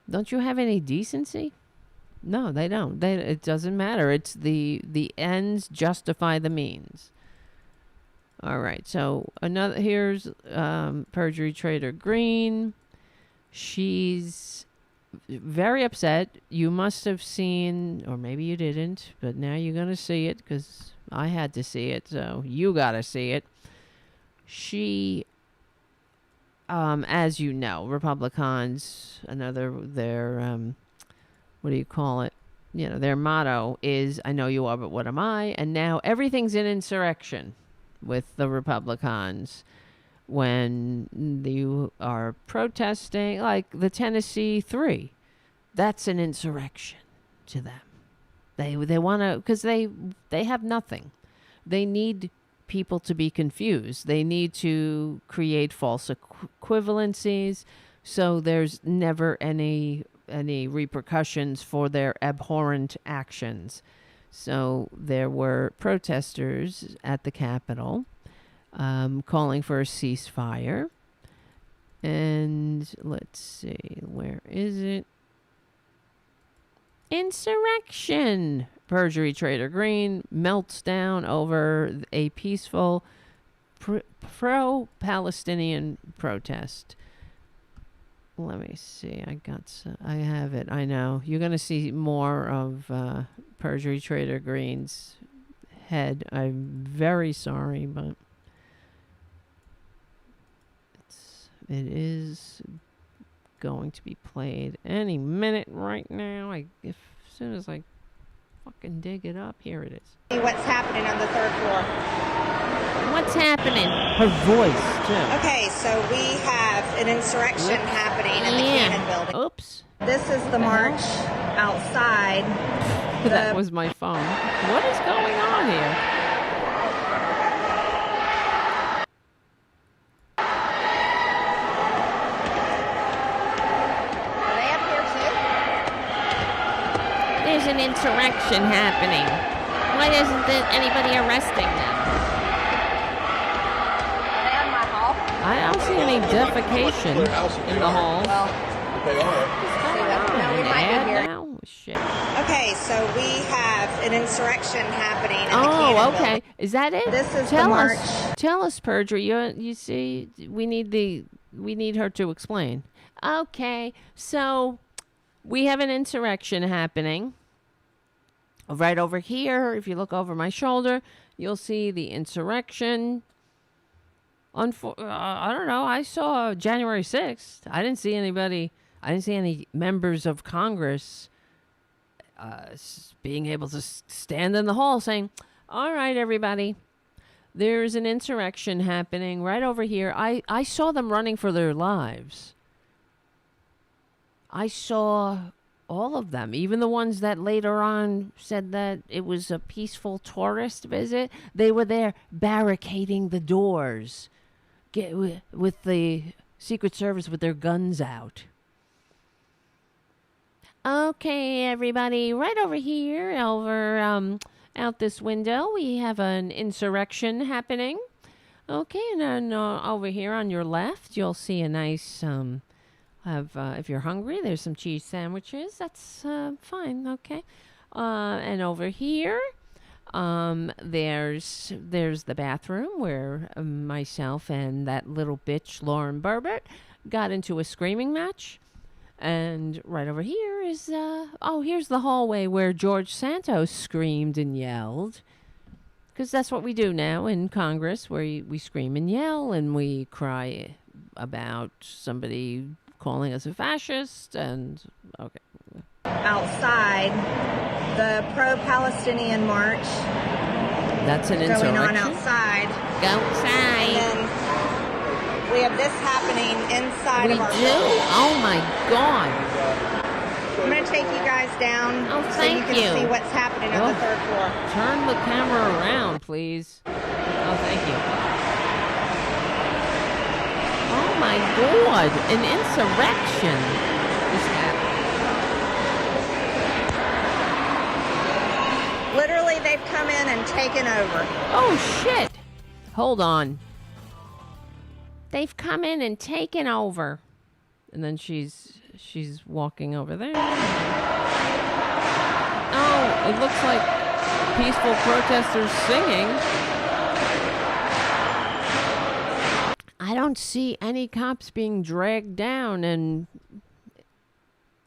Don't you have any decency? No, they don't. It doesn't matter. It's the ends justify the means. All right. So here's Perjury Traitor Greene. She's very upset. You must have seen, or maybe you didn't, but now you're going to see it because I had to see it. So you got to see it. She, as you know, Republicans, their what do you call it? Their motto is, "I know you are, but what am I?" And now everything's an insurrection with the Republicans. When you are protesting, like the Tennessee 3, that's an insurrection to them. They want to, because they have nothing. They need people to be confused. They need to create false equivalencies, so there's never any repercussions for their abhorrent actions. So there were protesters at the Capitol calling for a ceasefire. And let's see, where is it? Insurrection! Perjury Traitor Greene melts down over a peaceful pro-Palestinian protest. Let me see. I have it. I know. You're going to see more of Perjury Traitor Greene's head. I'm very sorry, but it is going to be played any minute right now. As soon as I fucking dig it up, here it is. What's happening on the third floor? What's happening? Her voice, too. Okay, so we have an insurrection happening in the Cannon building. Oops. This is the march outside. That was my phone. What is going on here? Are they up here too? There's an insurrection happening. Why isn't anybody arresting them? Are they on my hall? I don't see any defecation in the hall. Well, They are. no, we might be here. Now? Shit. Okay, so we have an insurrection happening in the Cannon Oh, building. okay. Is that it? This is tell the march. Tell us, Perjury. You see, we need her to explain. Okay, so we have an insurrection happening. Right over here, if you look over my shoulder, you'll see the insurrection. I don't know. I saw January 6th. I didn't see anybody. I didn't see any members of Congress being able to stand in the hall saying, all right, everybody, there's an insurrection happening right over here. I saw them running for their lives. I saw all of them, even the ones that later on said that it was a peaceful tourist visit. They were there barricading the doors with the Secret Service with their guns out. Okay, everybody, right over here, out this window, we have an insurrection happening. Okay, and then over here on your left, you'll see a nice, if you're hungry, there's some cheese sandwiches. That's fine, okay. And over here, there's the bathroom where myself and that little bitch, Lauren Burbert, got into a screaming match. And right over here is, here's the hallway where George Santos screamed and yelled. Because that's what we do now in Congress, where we scream and yell and we cry about somebody calling us a fascist and, okay. Outside, the pro-Palestinian march That's an going insurrection. on outside. Go outside. And then we have this happening inside We of our do? building. Oh my God. I'm going to take you guys down Oh, so you thank can you. see what's happening on Oh. the third floor. Turn the camera around, please. Oh, thank you. Oh my God. An insurrection is happening. Literally, they've come in and taken over. Oh, shit. Hold on. They've come in and taken over. And then she's walking over there. Oh, it looks like peaceful protesters singing. I don't see any cops being dragged down and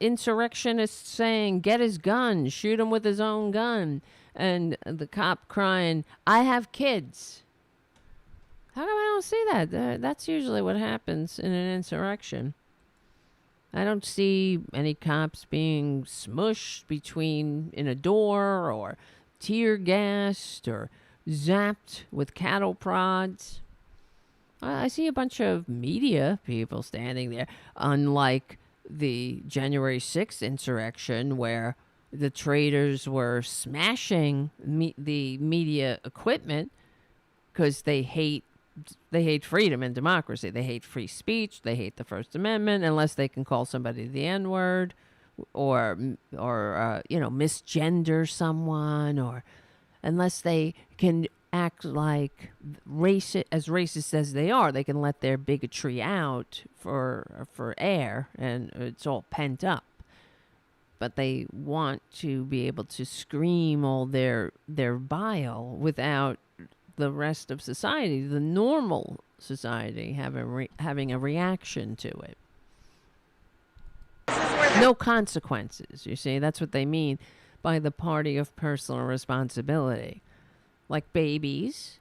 insurrectionists saying, get his gun, shoot him with his own gun. And the cop crying, I have kids. How come I don't see that? That's usually what happens in an insurrection. I don't see any cops being smushed in a door or tear gassed or zapped with cattle prods. I see a bunch of media people standing there, unlike the January 6th insurrection where the traitors were smashing the media equipment because they hate freedom and democracy. They hate free speech. They hate the First Amendment unless they can call somebody the N-word or misgender someone, or unless they can act like racist as they are. They can let their bigotry out for air, and it's all pent up. But they want to be able to scream all their bile without the rest of society, the normal society, having a reaction to it. No consequences, you see. That's what they mean by the party of personal responsibility. Like babies,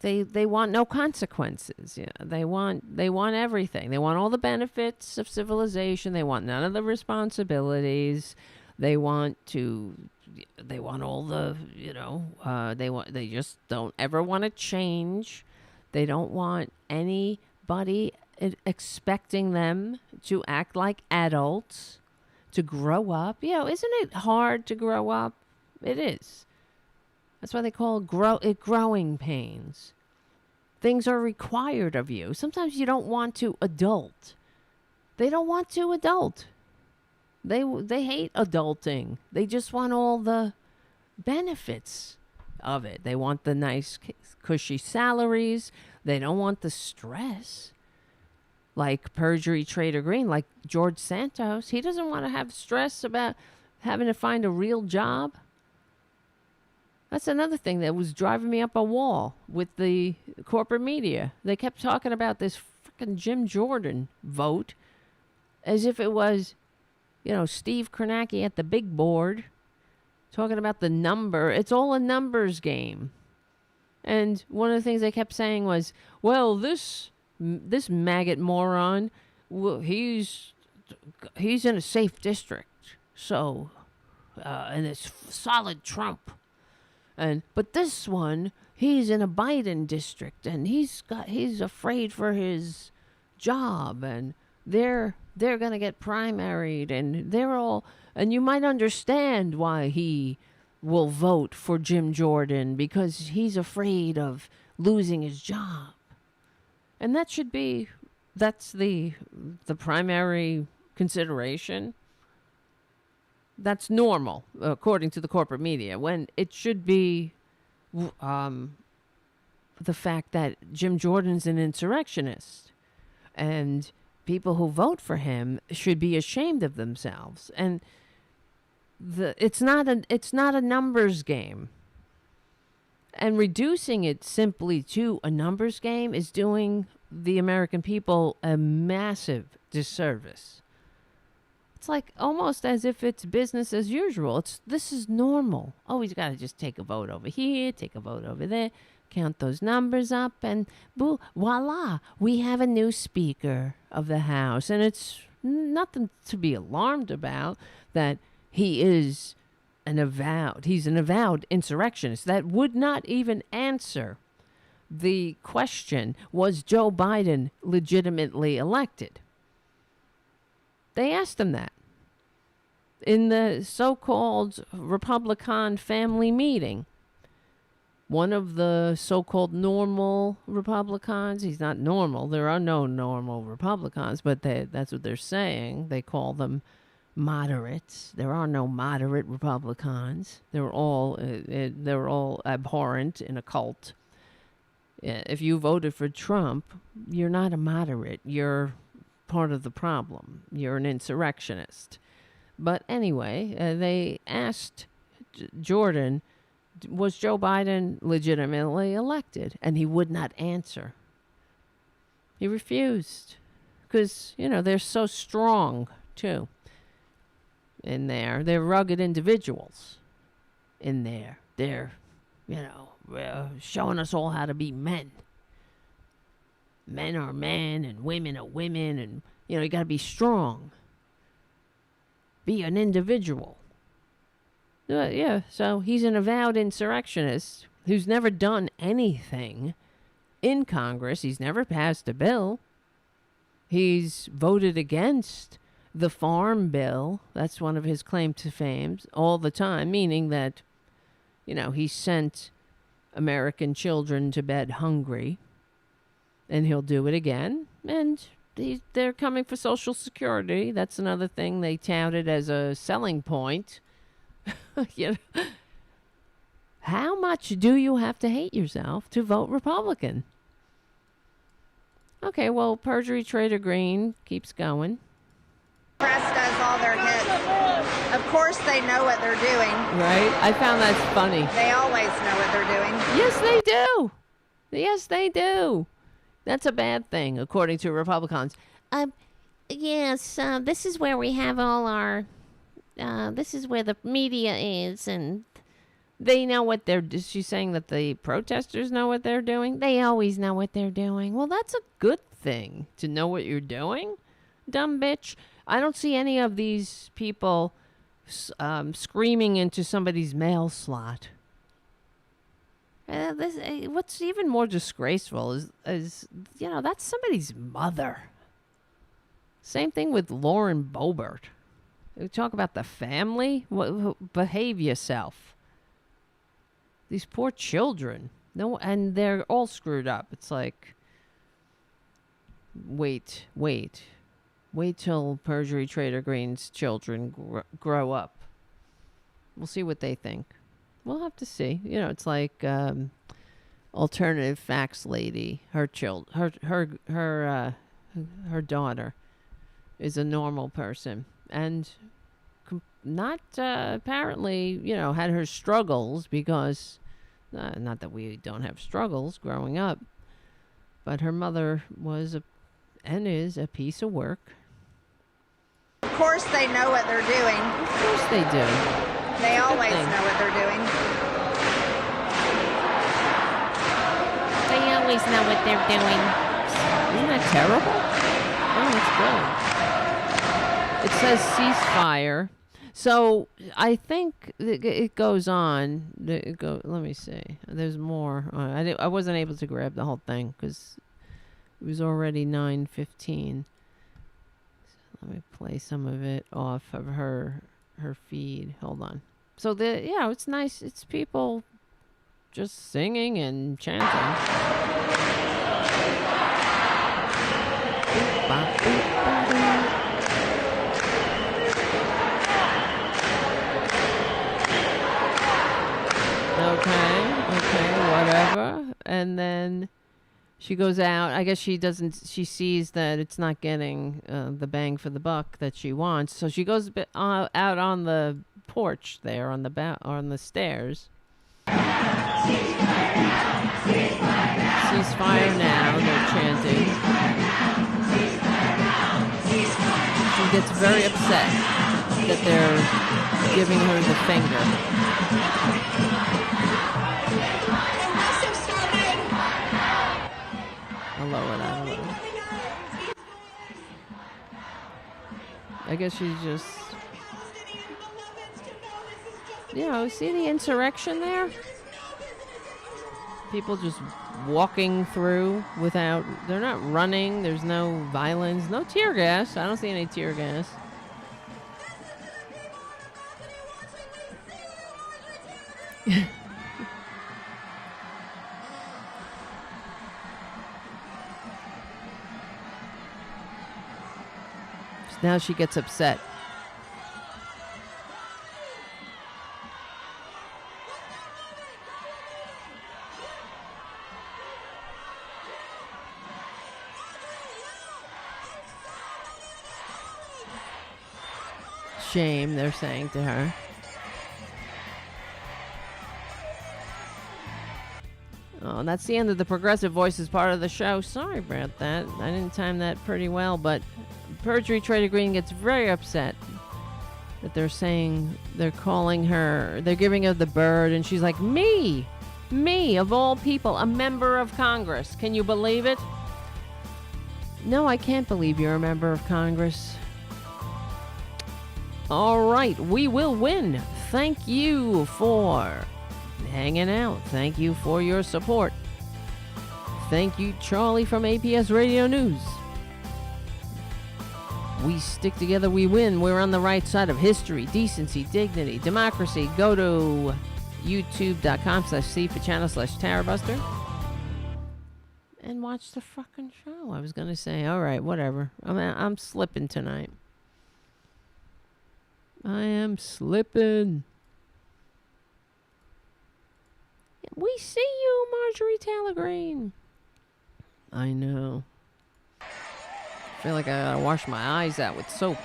they want no consequences. Yeah, they want everything. They want all the benefits of civilization. They want none of the responsibilities. They want all the, they just don't ever want to change. They don't want anybody expecting them to act like adults, to grow up. Isn't it hard to grow up? It is. That's why they call it growing pains. Things are required of you. Sometimes you don't want to adult. They don't want to adult. They hate adulting. They just want all the benefits of it. They want the nice, cushy salaries. They don't want the stress. Like Perjury Traitor Greene, like George Santos. He doesn't want to have stress about having to find a real job. That's another thing that was driving me up a wall with the corporate media. They kept talking about this freaking Jim Jordan vote as if it was, Steve Kornacki at the big board talking about the number. It's all a numbers game. And one of the things they kept saying was, well, this maggot moron, he's in a safe district. So, and it's solid Trump. But this one, he's in a Biden district, and he's afraid for his job, and they're gonna get primaried, and you might understand why he will vote for Jim Jordan, because he's afraid of losing his job. And that's the primary consideration. That's normal, according to the corporate media, when it should be the fact that Jim Jordan's an insurrectionist, and people who vote for him should be ashamed of themselves. And it's not a numbers game. And reducing it simply to a numbers game is doing the American people a massive disservice. It's like almost as if it's business as usual. This is normal. Oh, he's got to just take a vote over here, take a vote over there, count those numbers up, and voila, we have a new Speaker of the House. And it's nothing to be alarmed about that he's an avowed insurrectionist that would not even answer the question, was Joe Biden legitimately elected? They asked him that in the so-called Republican family meeting. One of the so-called normal Republicans, he's not normal. There are no normal Republicans, but that's what they're saying. They call them moderates. There are no moderate Republicans. They're all abhorrent in a cult. If you voted for Trump, you're not a moderate. You're part of the problem. You're an insurrectionist. But anyway, they asked Jordan, was Joe Biden legitimately elected? And he would not answer. He refused. Because, they're so strong, too. In there. They're rugged individuals. In there. They're, showing us all how to be men. Men are men and women are women, and you got to be strong. Be an individual. So he's an avowed insurrectionist who's never done anything in Congress. He's never passed a bill. He's voted against the farm bill. That's one of his claim to fame all the time, meaning that, he sent American children to bed hungry. And he'll do it again. And they're coming for Social Security. That's another thing they touted as a selling point. How much do you have to hate yourself to vote Republican? Okay, well, Perjury Traitor Greene keeps going. Press does all their hits. Of course they know what they're doing. Right? I found that funny. They always know what they're doing. Yes, they do. Yes, they do. That's a bad thing, according to Republicans. Yes, this is where we have all our, this is where the media is, and They know what they're... She's saying that the protesters know what they're doing. They always know what they're doing. Well, that's a good thing, to know what you're doing, dumb bitch. I don't see any of these people screaming into somebody's mail slot. What's even more disgraceful is, you know, that's somebody's mother. Same thing with Lauren Boebert. We talk about the family. Behave yourself. These poor children. No, and they're all screwed up. It's like, wait till Perjury Traitor Greene's children grow up. We'll see what they think. We'll have to see. You know, it's like alternative facts lady. Her daughter is a normal person and not apparently, you know, had her struggles because not that we don't have struggles growing up, but her mother was and is a piece of work. Of course they know what they're doing. Of course they do. They always know what they're doing. They always know what they're doing. Isn't that terrible? Oh, it's good. It says ceasefire. So I think it goes on. Let me see. There's more. I wasn't able to grab the whole thing because it was already 9:15. So let me play some of it off of her feed. Hold on. So it's nice. It's people just singing and chanting. Okay, whatever. And then she goes out. I guess she sees that it's not getting the bang for the buck that she wants. So she goes out on the porch there on the stairs. Ceasefire now, they're chanting. She gets very upset that they're giving her the finger. I'll lower that a little. I guess she's just... You know, see the insurrection there? People just walking through without... They're not running. There's no violence. No tear gas. I don't see any tear gas. Now she gets upset. Shame, they're saying to her. Oh, and that's the end of the Progressive Voices part of the show. Sorry about that. I didn't time that pretty well, but Perjury Traitor Greene gets very upset that they're calling her, they're giving her the bird, and she's like, me, of all people, a member of Congress. Can you believe it? No, I can't believe you're a member of Congress. All right, we will win. Thank you for hanging out. Thank you for your support. Thank you, Charlie from APS Radio News. We stick together, we win. We're on the right side of history, decency, dignity, democracy. Go to youtube.com/c4channel/Tarabuster and watch the fucking show. I was going to say, all right, whatever. I'm slipping tonight. I am slipping. We see you, Marjorie Taylor Greene. I know. I feel like I gotta wash my eyes out with soap.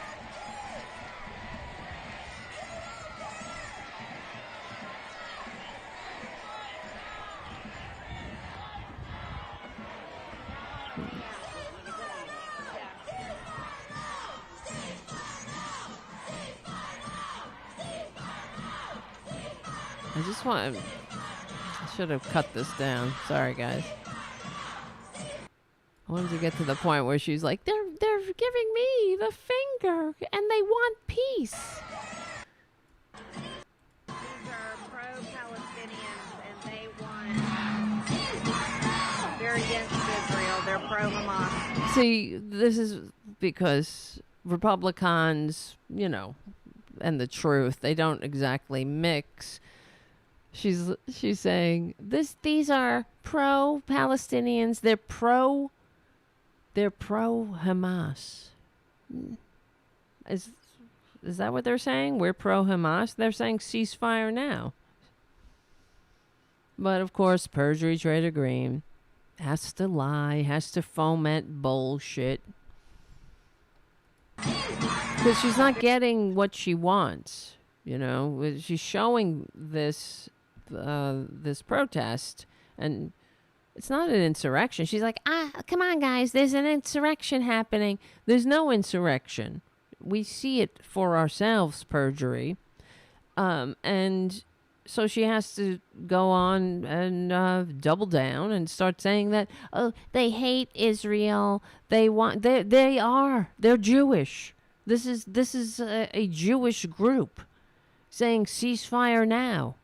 I just want. I should have cut this down. Sorry, guys. I wanted to get to the point where she's like, they're giving me the finger and they want peace. These are pro-Palestinians and they want. They're against Israel. They're pro-Hamas. See, this is because Republicans, you know, and the truth, they don't exactly mix. She's saying these are pro-Palestinians. They're pro-Hamas. Is that what they're saying? We're pro-Hamas? They're saying ceasefire now. But of course, Perjury Traitor Greene has to lie, has to foment bullshit. Because she's not getting what she wants, you know. She's showing this protest, and it's not an insurrection. She's like, come on, guys, there's an insurrection happening. There's no insurrection. We see it for ourselves, Perjury. And so she has to go on and double down and start saying that, oh, they hate Israel. They're Jewish. This is a Jewish group saying ceasefire now.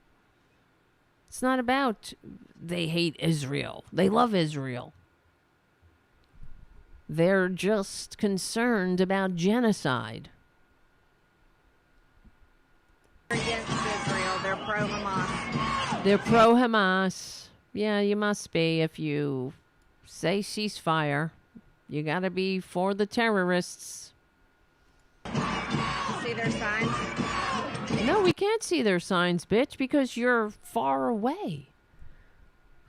It's not about they hate Israel. They love Israel. They're just concerned about genocide. They're against Israel. They're pro-Hamas. They're pro-Hamas. Yeah, you must be if you say ceasefire. You gotta be for the terrorists. See their signs? No, we can't see their signs, bitch, because you're far away.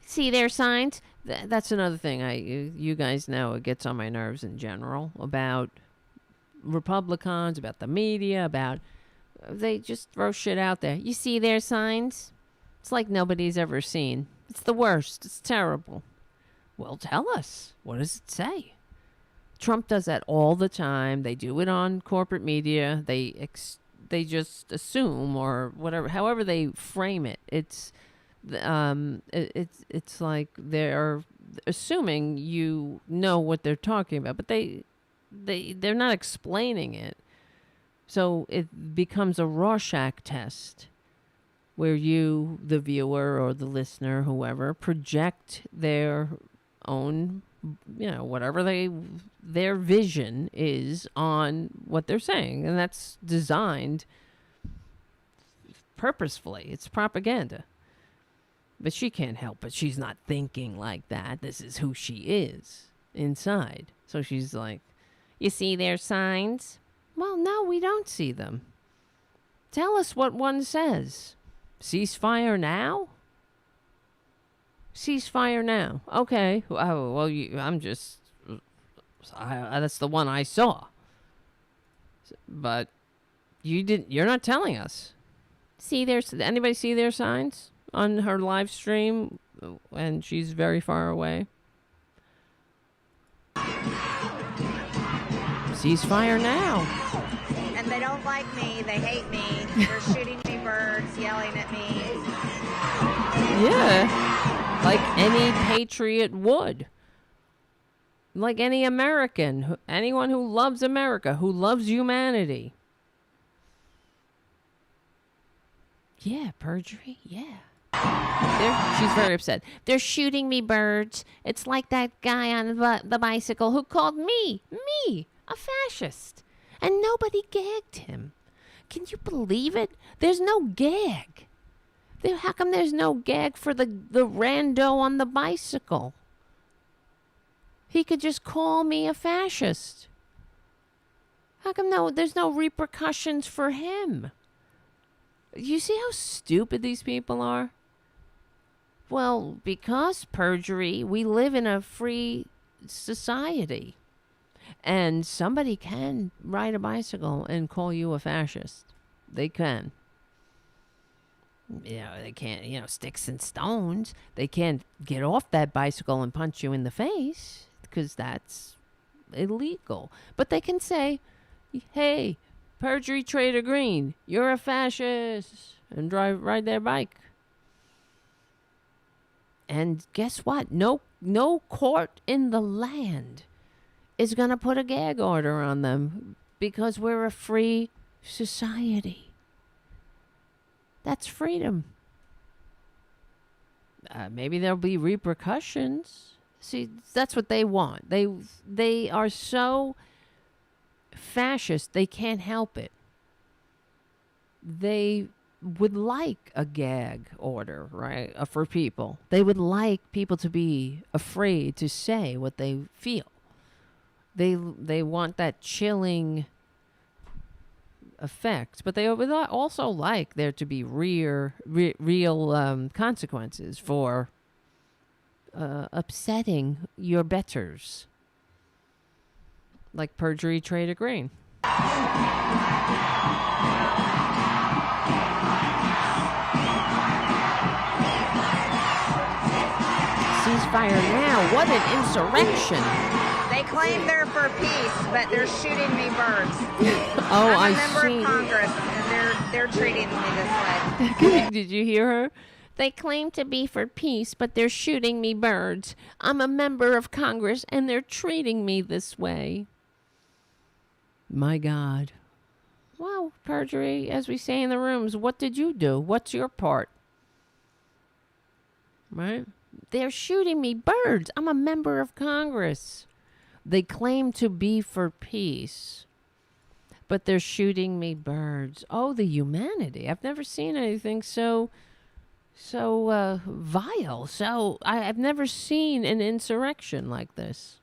See their signs? That's another thing you guys know it gets on my nerves in general about Republicans, about the media, about they just throw shit out there. You see their signs? It's like nobody's ever seen. It's the worst. It's terrible. Well, tell us. What does it say? Trump does that all the time. They do it on corporate media. They just assume or whatever, however they frame it. It's like they're assuming you know what they're talking about, but they're not explaining it. So it becomes a Rorschach test where you, the viewer or the listener, whoever, project their own, you know, whatever their vision is on what they're saying. And that's designed purposefully. It's propaganda. But she can't help it. She's not thinking like that. This is who she is inside. So she's like, you see their signs? Well, no, we don't see them. Tell us what one says. Ceasefire now? Ceasefire now. Okay. Oh, well, that's the one I saw. But you're not telling us. Anybody see their signs on her live stream? And she's very far away. Ceasefire now. And they don't like me. They hate me. They're shooting me birds, yelling at me. Yeah. Like any patriot would. Like any American. Anyone who loves America, who loves humanity. Yeah, Perjury. Yeah. She's very upset. They're shooting me birds. It's like that guy on the bicycle who called me, a fascist. And nobody gagged him. Can you believe it? There's no gag. How come there's no gag for the rando on the bicycle? He could just call me a fascist. How come there's no repercussions for him? You see how stupid these people are? Well, because, Perjury, we live in a free society. And somebody can ride a bicycle and call you a fascist. They can. You know, they can't, sticks and stones. They can't get off that bicycle and punch you in the face because that's illegal. But they can say, hey, Perjury Traitor Greene, you're a fascist, and ride their bike. And guess what? No court in the land is going to put a gag order on them because we're a free society. That's freedom. Maybe there'll be repercussions. See, that's what they want. They are so fascist, they can't help it. They would like a gag order, right, for people. They would like people to be afraid to say what they feel. They want that chilling effect, but they would also like there to be real consequences for upsetting your betters, like Perjury Traitor Greene. Ceasefire now. What an insurrection. They claim they're for peace, but they're shooting me birds. Oh, I'm a member of Congress, and they're treating me this way. Did you hear her? They claim to be for peace, but they're shooting me birds. I'm a member of Congress, and they're treating me this way. My God. Well, Perjury, as we say in the rooms, what did you do? What's your part? Right? They're shooting me birds. I'm a member of Congress. They claim to be for peace, but they're shooting me birds. Oh, the humanity. I've never seen anything so vile. I've never seen an insurrection like this.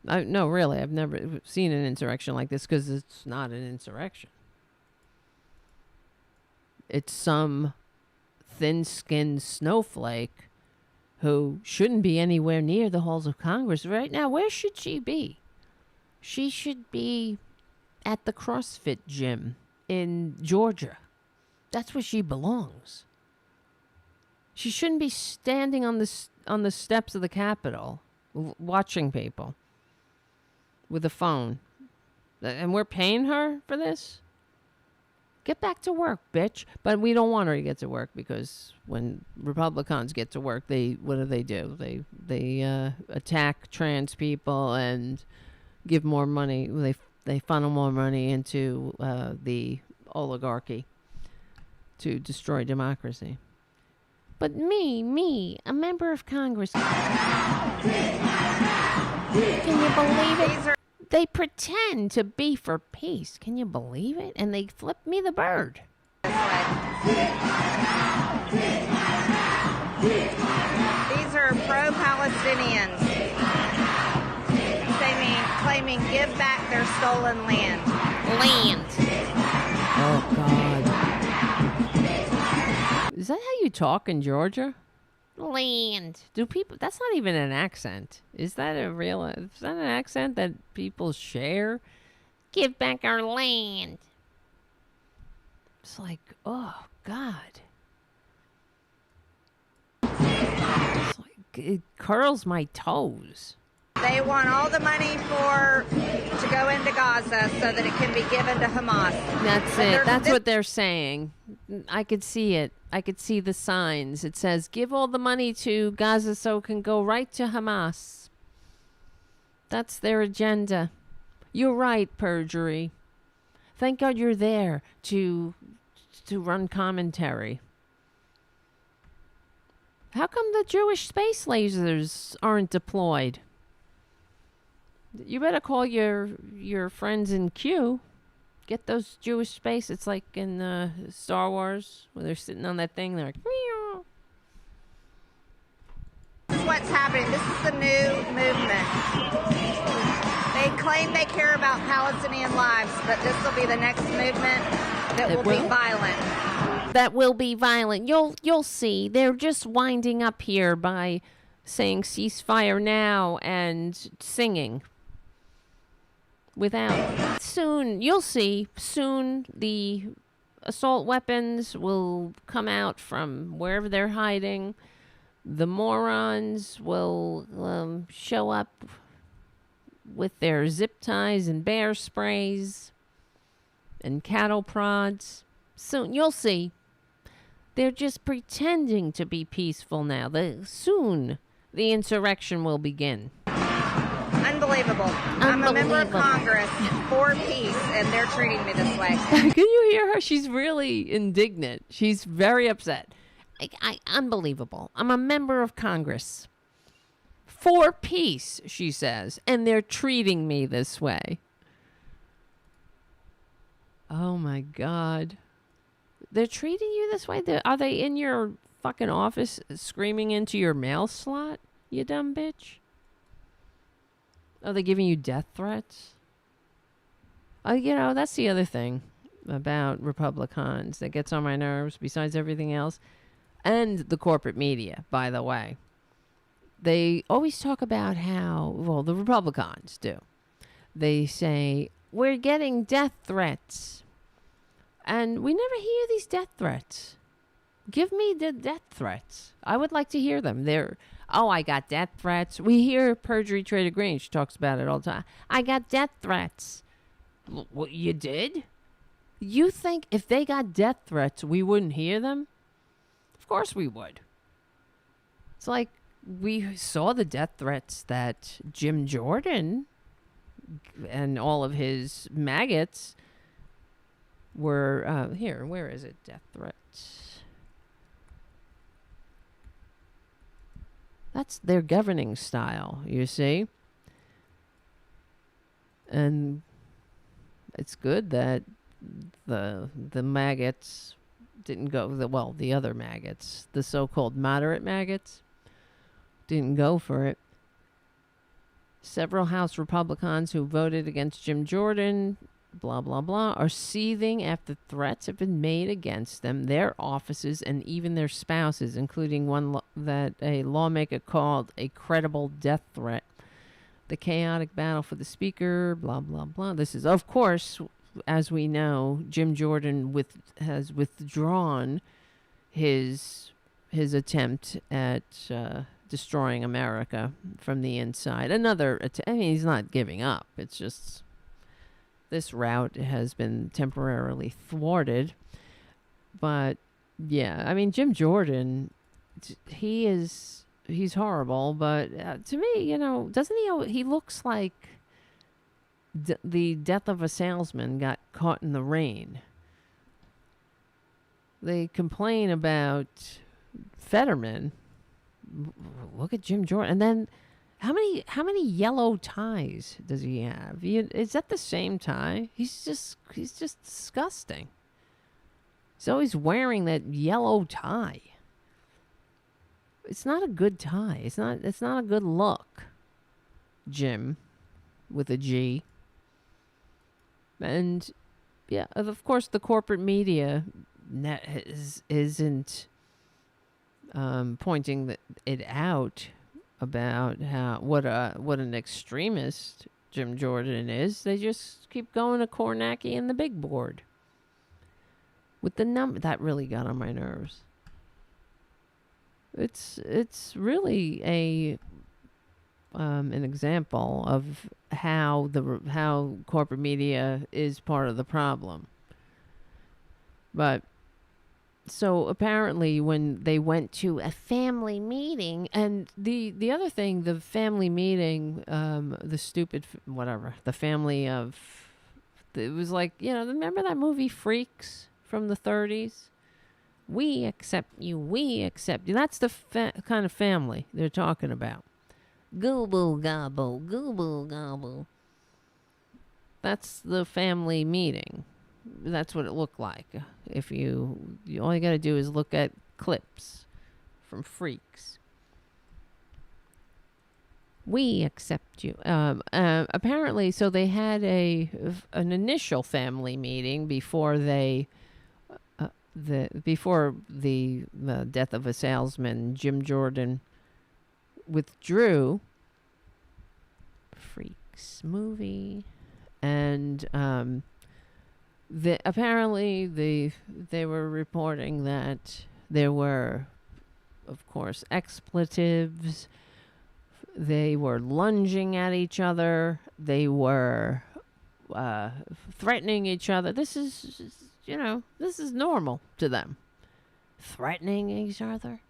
No, really, I've never seen an insurrection like this because it's not an insurrection. It's some thin-skinned snowflake who shouldn't be anywhere near the halls of Congress right now. Where should she be? She should be at the CrossFit gym in Georgia. That's where she belongs. She shouldn't be standing on the steps of the Capitol watching people with a phone. And we're paying her for this? Get back to work, bitch. But we don't want her to get to work because when Republicans get to work, what do? They attack trans people and give more money. They funnel more money into the oligarchy to destroy democracy. But me, a member of Congress. Can you believe it? They pretend to be for peace. Can you believe it? And they flip me the bird. These are pro-Palestinians claiming give back their stolen land. Oh, God. Is that how you talk in Georgia? Land. Do people? That's not even an accent. Is that an accent that people share? Give back our land. It's like, oh God. It's like, it curls my toes. They want all the money to go into Gaza so that it can be given to Hamas. That's it. That's what they're saying. I could see it. I could see the signs. It says, give all the money to Gaza so it can go right to Hamas. That's their agenda. You're right, Perjury. Thank God you're there to run commentary. How come the Jewish space lasers aren't deployed? You better call your friends in Q. Get those Jewish space. It's like in Star Wars where they're sitting on that thing. They're like, meow. This is what's happening. This is the new movement. They claim they care about Palestinian lives, but this will be the next movement that will be violent. That will be violent. You'll see. They're just winding up here by saying ceasefire now and singing. You'll see, soon the assault weapons will come out from wherever they're hiding. The morons will show up with their zip ties and bear sprays and cattle prods. Soon, you'll see. They're just pretending to be peaceful now. Soon the insurrection will begin. Unbelievable. I'm a member of Congress for peace, and they're treating me this way. Can you hear her? She's really indignant. She's very upset. Unbelievable. I'm a member of Congress for peace, she says, and they're treating me this way. Oh, my God. They're treating you this way? Are they in your fucking office screaming into your mail slot, you dumb bitch? Are they giving you death threats? That's the other thing about Republicans that gets on my nerves, besides everything else. And the corporate media, by the way. They always talk about how, well, the Republicans do. They say, we're getting death threats. And we never hear these death threats. Give me the death threats. I would like to hear them. I got death threats. We hear Perjury Traitor Greene. She talks about it all the time. I got death threats. What, you did? You think if they got death threats, we wouldn't hear them? Of course we would. It's like we saw the death threats that Jim Jordan and all of his maggots were... here, where is it? Death threats. That's their governing style, you see. And it's good that the maggots didn't go, the other maggots, the so-called moderate maggots, didn't go for it. Several House Republicans who voted against Jim Jordan, blah, blah, blah, are seething after threats have been made against them, their offices, and even their spouses, including one that a lawmaker called a credible death threat. The chaotic battle for the speaker, blah, blah, blah. This is, of course, as we know, Jim Jordan has withdrawn his attempt at destroying America from the inside. He's not giving up. It's just... this route has been temporarily thwarted. But, yeah, Jim Jordan, he's horrible. But to me, doesn't he looks like the death of a salesman got caught in the rain. They complain about Fetterman. Look at Jim Jordan. And then... How many yellow ties does he have? Is that the same tie? He's just disgusting. He's always wearing that yellow tie. It's not a good tie. It's not a good look. Jim, with a G. And yeah, of course the corporate media isn't pointing it out about what an extremist Jim Jordan is. They just keep going to Kornacki and the big board with the number. That really got on my nerves. It's really an example of how corporate media is part of the problem. But so apparently when they went to a family meeting, and the other thing, the family meeting, the family of, it was like, remember that movie Freaks from the 30s? We accept you, we accept you. That's the kind of family they're talking about. Gobble, gobble, gobble, gobble. That's the family meeting. That's what it looked like. If you all you got to do is look at clips from Freaks. We accept you. Apparently, so they had an initial family meeting before the death of a salesman. Jim Jordan withdrew. Freaks movie, and apparently they were reporting that there were, of course, expletives. They were lunging at each other. They were threatening each other. This is normal to them. threatening each other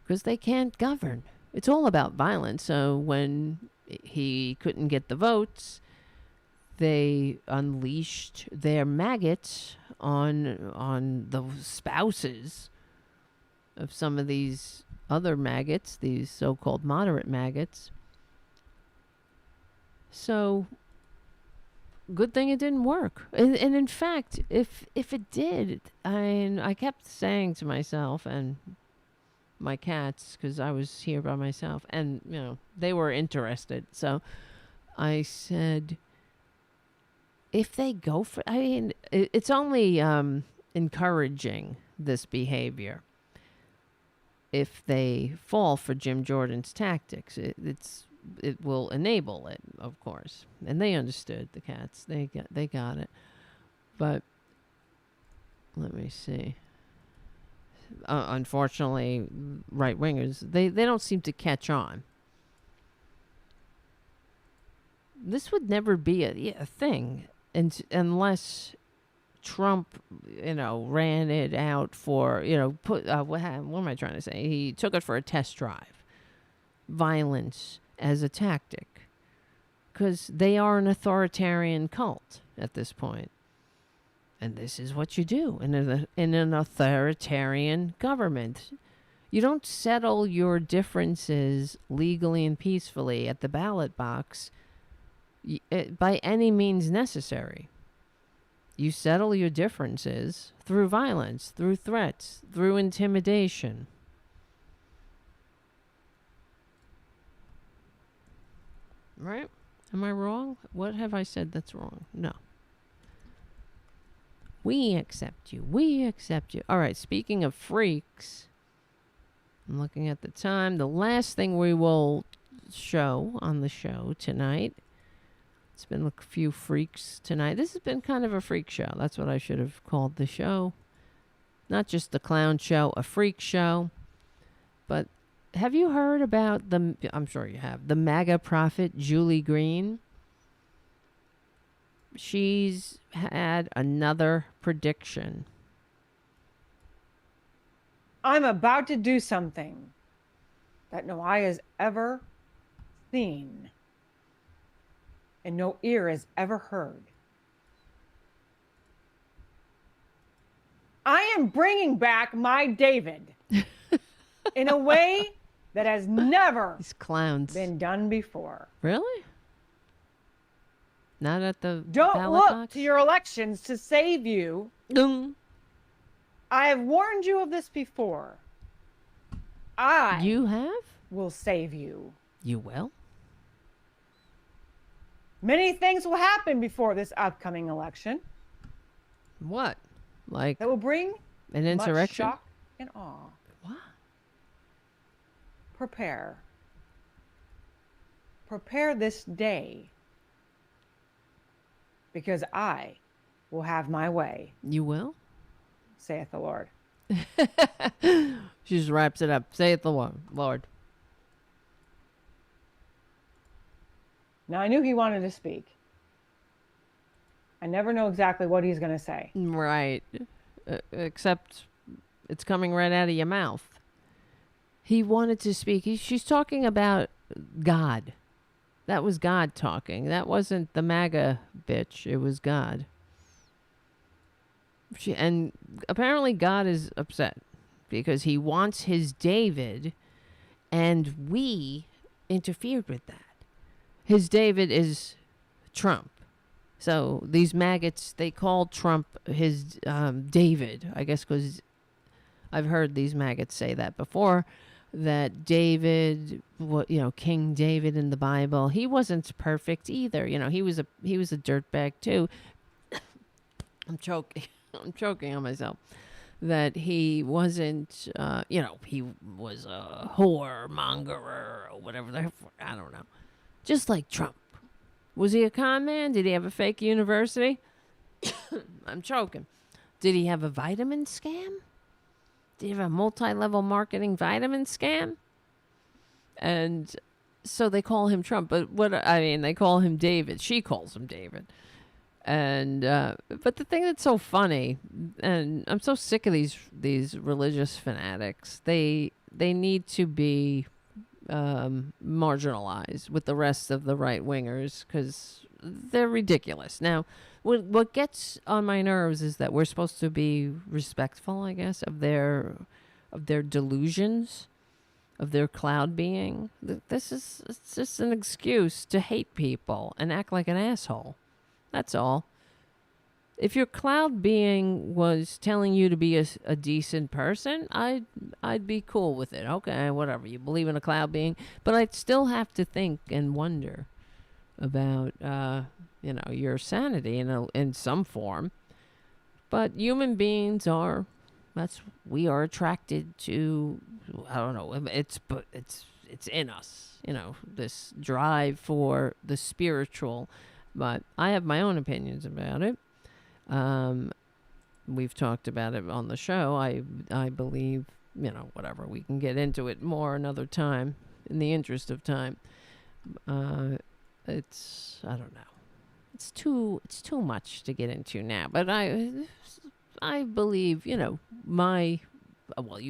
because they can't govern. It's all about violence. So when he couldn't get the votes, they unleashed their maggots on the spouses of some of these other maggots, these so-called moderate maggots. So good thing it didn't work. And in fact, if it did, I kept saying to myself and my cats, because I was here by myself, and they were interested. So I said, if they go for, it's only encouraging this behavior. If they fall for Jim Jordan's tactics, it will enable it, of course. And they understood, the cats. They got it. But let me see. Unfortunately, right wingers, they don't seem to catch on. This would never be a thing, unless Trump, ran it out for, what am I trying to say? He took it for a test drive. Violence as a tactic, because they are an authoritarian cult at this point. And this is what you do in an authoritarian government. You don't settle your differences legally and peacefully at the ballot box by any means necessary. You settle your differences through violence, through threats, through intimidation. Right? Am I wrong? What have I said that's wrong? No. We accept you. We accept you. All right, speaking of freaks, I'm looking at the time. The last thing we will show on the show tonight, it's been a few freaks tonight. This has been kind of a freak show. That's what I should have called the show. Not just a clown show, a freak show. But have you heard about I'm sure you have, the MAGA prophet, Julie Green? She's had another prediction. I'm about to do something that no eye has ever seen and no ear has ever heard. I am bringing back my David in a way that has never These clowns been done before. Really? Not at the Don't ballot look box? to your elections to save you. I have warned you of this before. You have? Will save you. You will? Many things will happen before this upcoming election What? Like that will bring an much insurrection? shock and awe. What? Prepare. Prepare this day, because I will have my way, You will? saith the Lord. She just wraps it up. Say it the Lord. Now, I knew he wanted to speak. I never know exactly what he's going to say. Right. Except it's coming right out of your mouth. He wanted to speak. She's talking about God. That was God talking. That wasn't the MAGA bitch. It was God. And apparently God is upset because he wants his David, and we interfered with that. His David is Trump. So these maggots, they called Trump his David, I guess, because I've heard these maggots say that before, that David, King David in the Bible, he wasn't perfect either. He was a dirtbag too. I'm choking on myself. That he wasn't, he was a whoremonger or whatever. I don't know. Just like Trump. Was he a con man? Did he have a fake university? I'm choking. Did he have a vitamin scam? Did he have a multi-level marketing vitamin scam? And so they call him Trump. But they call him David. She calls him David. And but the thing that's so funny, and I'm so sick of these religious fanatics. They need to be marginalized with the rest of the right wingers because they're ridiculous. Now, what gets on my nerves is that we're supposed to be respectful, I guess, of their delusions, of their cloud being. It's just an excuse to hate people and act like an asshole. That's all. If your cloud being was telling you to be a decent person, I'd be cool with it. Okay, whatever. You believe in a cloud being, but I'd still have to think and wonder about your sanity in some form. But human beings we are attracted to, I don't know, it's in us, this drive for the spiritual. But I have my own opinions about it. We've talked about it on the show. I believe, whatever. We can get into it more another time in the interest of time. I don't know. It's too much to get into now. But I believe, you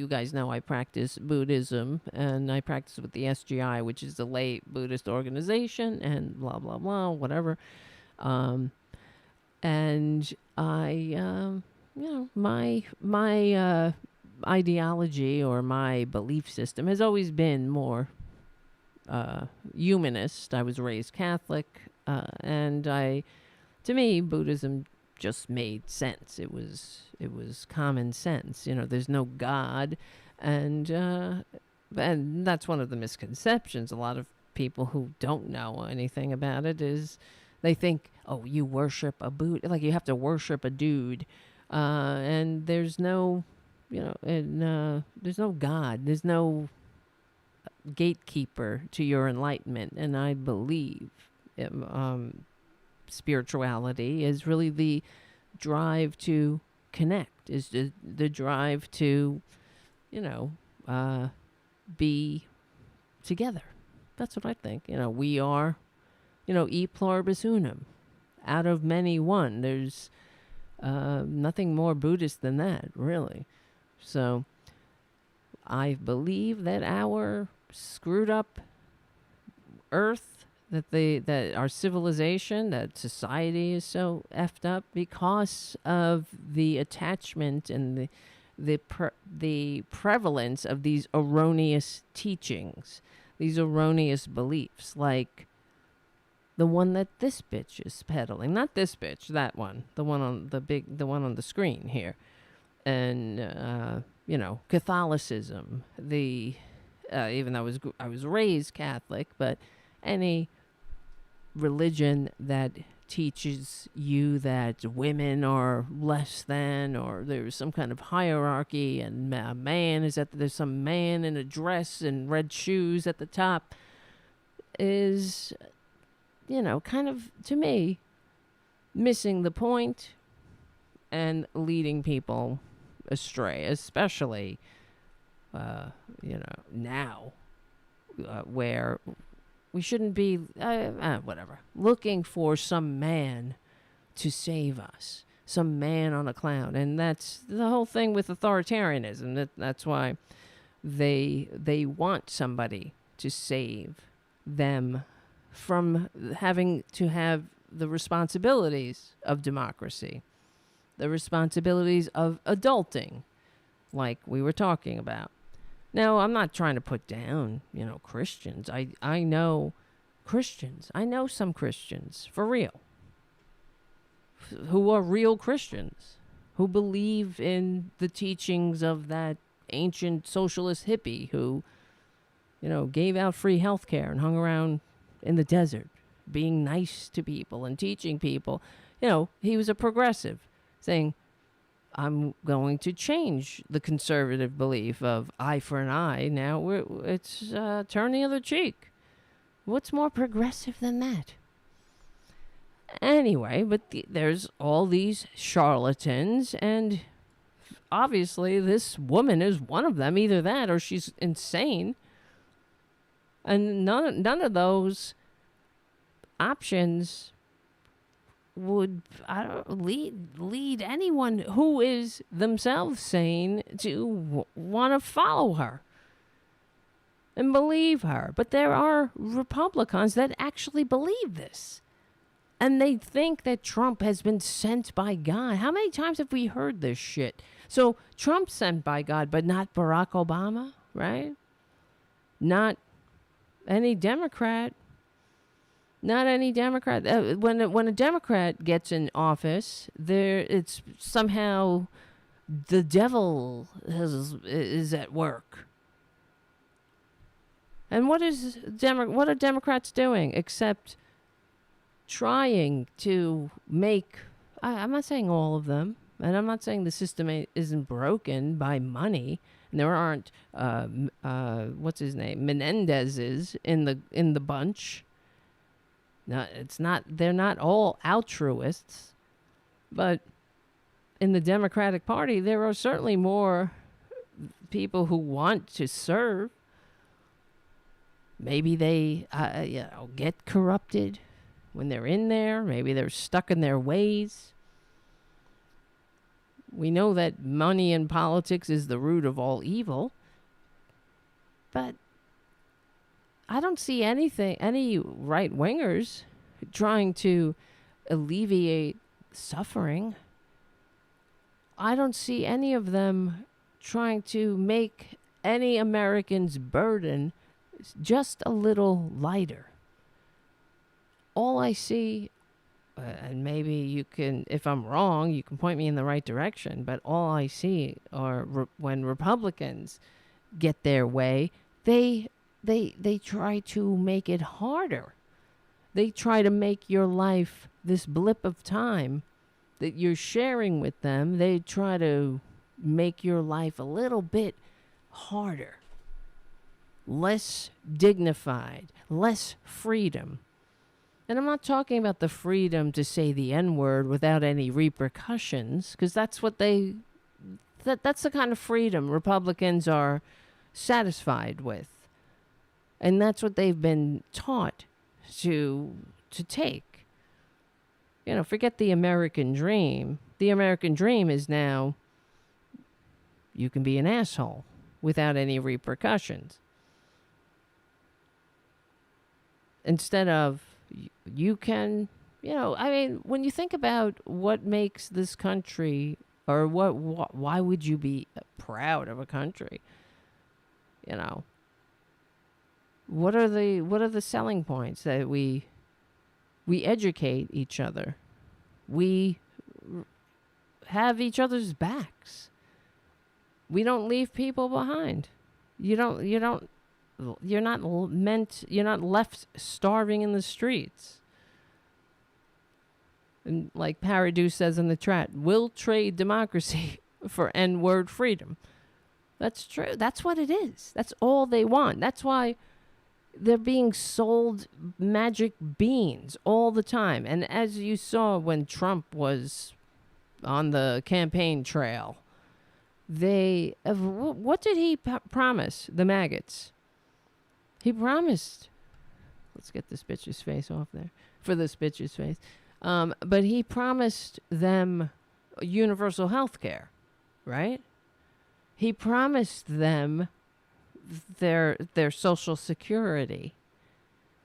guys know I practice Buddhism, and I practice with the SGI, which is the lay Buddhist organization, and blah, blah, blah, whatever. And I, my ideology or my belief system has always been more humanist. I was raised Catholic, and to me, Buddhism just made sense. It was common sense. There's no God, and that's one of the misconceptions. A lot of people who don't know anything about it is they think, oh, you worship a Buddha, like you have to worship a dude, and there's no, there's no God, there's no gatekeeper to your enlightenment. And I believe spirituality is really the drive to connect, is the drive to, be together. That's what I think. We are, e pluribus unum, out of many one. There's nothing more Buddhist than that, really. So I believe that our screwed up earth, that our civilization, that society is so effed up because of the attachment and the prevalence of these erroneous teachings, these erroneous beliefs, like the one that this bitch is peddling. Not this bitch, that one. The one on the one on the screen here. And Catholicism, even though I was raised Catholic, but any religion that teaches you that women are less than, or there's some kind of hierarchy, and a man is there's some man in a dress and red shoes at the top, is, kind of, to me, missing the point and leading people astray, especially, now, where we shouldn't be, looking for some man to save us, some man on a cloud. And that's the whole thing with authoritarianism. That's why they want somebody to save them from having to have the responsibilities of democracy, the responsibilities of adulting, like we were talking about. Now, I'm not trying to put down, Christians. I know Christians. I know some Christians, for real, who are real Christians, who believe in the teachings of that ancient socialist hippie who, gave out free health care and hung around in the desert, being nice to people and teaching people. He was a progressive, saying, I'm going to change the conservative belief of eye for an eye. Now it's turn the other cheek. What's more progressive than that? Anyway, but there's all these charlatans, and obviously this woman is one of them. Either that or she's insane. And none of those options would lead anyone who is themselves sane to want to follow her and believe her. But there are Republicans that actually believe this. And they think that Trump has been sent by God. How many times have we heard this shit? So Trump's sent by God, but not Barack Obama, right? Not any Democrat. Not any Democrat. When a Democrat gets in office, it's somehow the devil is at work. And what are Democrats doing except trying to make? I'm not saying all of them, and I'm not saying the system isn't broken by money. And there aren't what's his name, Menendez's in the bunch. No, it's not. They're not all altruists, but in the Democratic Party, there are certainly more people who want to serve. Maybe they, get corrupted when they're in there. Maybe they're stuck in their ways. We know that money in politics is the root of all evil, but I don't see any right-wingers trying to alleviate suffering. I don't see any of them trying to make any American's burden just a little lighter. All I see, and maybe you can, if I'm wrong, you can point me in the right direction, but all I see are when Republicans get their way, they try to make it harder. They try to make your life this blip of time that you're sharing with them. They try to make your life a little bit harder, less dignified, less freedom. And I'm not talking about the freedom to say the N-word without any repercussions, because that's what that's the kind of freedom Republicans are satisfied with. And that's what they've been taught to take. You know, forget the American dream. The American dream is now you can be an asshole without any repercussions. Instead of you can, when you think about what makes this country, or why would you be proud of a country? What are the selling points? That we educate each other. We have each other's backs. We don't leave people behind. You're not left starving in the streets. And like Paradu says in the chat, we'll trade democracy for N-word freedom. That's true. That's what it is. That's all they want. That's why they're being sold magic beans all the time. And as you saw when Trump was on the campaign trail, what did he promise the MAGGOTs? He promised, let's get this bitch's face off there, for this bitch's face. But he promised them universal health care, right? He promised them their Social Security.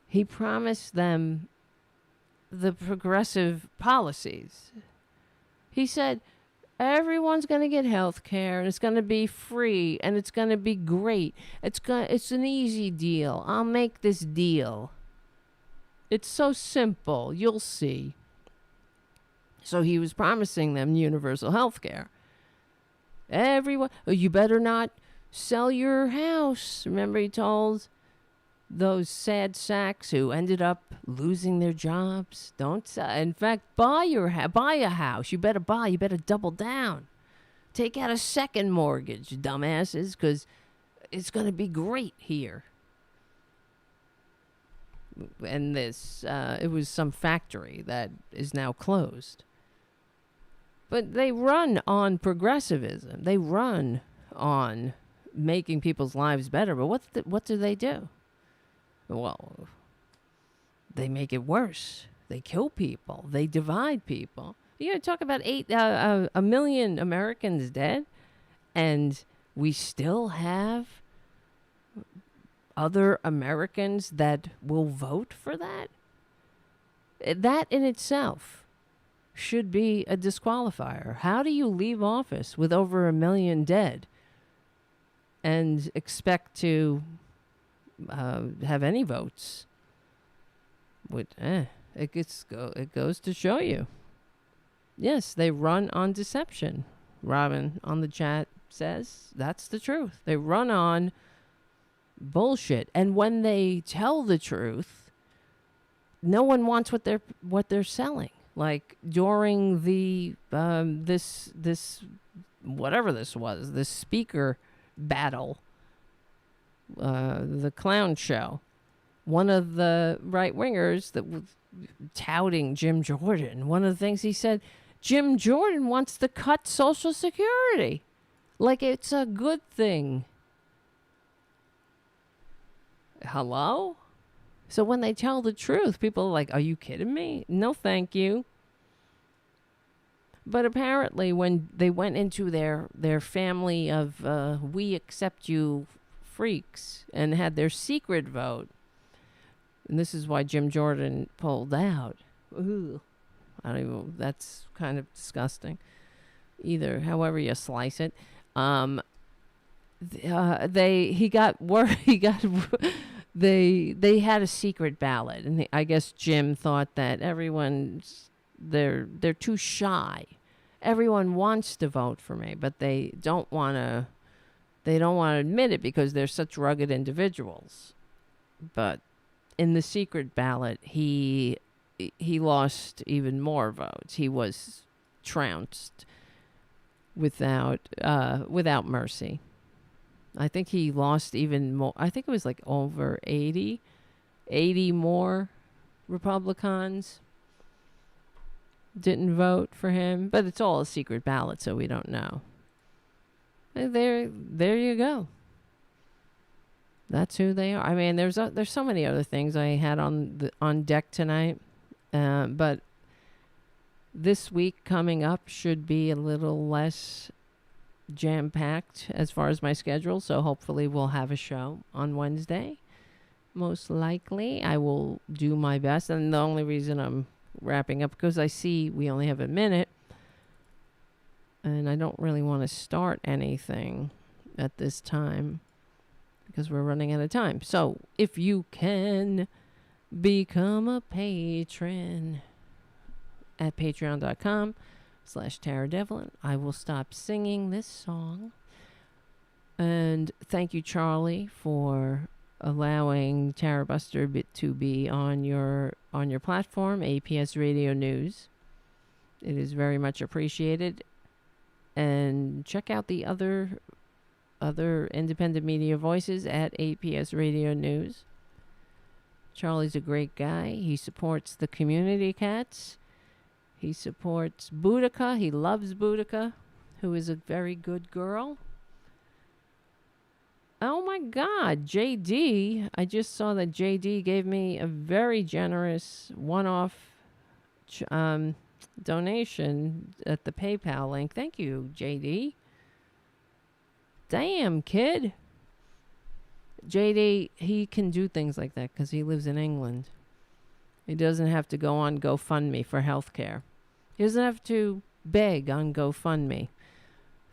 He promised them the progressive policies. He said, everyone's going to get health care, and it's going to be free, and it's going to be great. It's an easy deal. I'll make this deal. It's so simple. You'll see. So he was promising them universal health care. Everyone, you better not sell your house. Remember, he told those sad sacks who ended up losing their jobs, don't sell. In fact, buy a house. You better double down. Take out a second mortgage, dumbasses, because it's going to be great here. And it was some factory that is now closed. But they run on progressivism. They run on making people's lives better. But what do they do? Well, they make it worse. They kill people. They divide people. You know, talk about a million Americans dead, and we still have other Americans that will vote for that. That in itself should be a disqualifier. How do you leave office with over 1 million dead and expect to have any votes? It goes to show you. Yes, they run on deception. Robin on the chat says that's the truth. They run on bullshit, and when they tell the truth, no one wants what they're selling. Like during the this whatever this was, this speaker battle, the clown show, one of the right wingers that was touting Jim Jordan, one of the things he said, Jim Jordan wants to cut Social Security. Like it's a good thing. Hello? So when they tell the truth, people are like, are you kidding me? No, thank you. But apparently when they went into their family of we accept you freaks and had their secret vote, and this is why Jim Jordan pulled out. Ooh, I don't even, that's kind of disgusting. Either, however you slice it. They had a secret ballot, and I guess Jim thought that they're too shy. Everyone wants to vote for me, but they don't want to admit it because they're such rugged individuals. But in the secret ballot, he lost even more votes. He was trounced without mercy. I think he lost even more. I think it was like over 80 more Republicans didn't vote for him. But it's all a secret ballot, so we don't know. There you go. That's who they are. I mean, there's so many other things I had on deck tonight, but this week coming up should be a little less jam-packed as far as my schedule, so hopefully we'll have a show on Wednesday. Most likely, I will do my best, and the only reason I'm wrapping up because I see we only have a minute, and I don't really want to start anything at this time because we're running out of time. So if you can become a patron at patreon.com/TaraDevlin, I will stop singing this song. And thank you, Charlie, for allowing Tarabuster to be on your platform, APS Radio News. It is very much appreciated. And check out the other independent media voices at APS Radio News. Charlie's a great guy. He supports the community cats. He supports Boudica. He loves Boudica, who is a very good girl. Oh my God, JD. I just saw that JD gave me a very generous one-off donation at the PayPal link. Thank you, JD. Damn, kid. JD, he can do things like that because he lives in England. He doesn't have to go on GoFundMe for healthcare. He doesn't have to beg on GoFundMe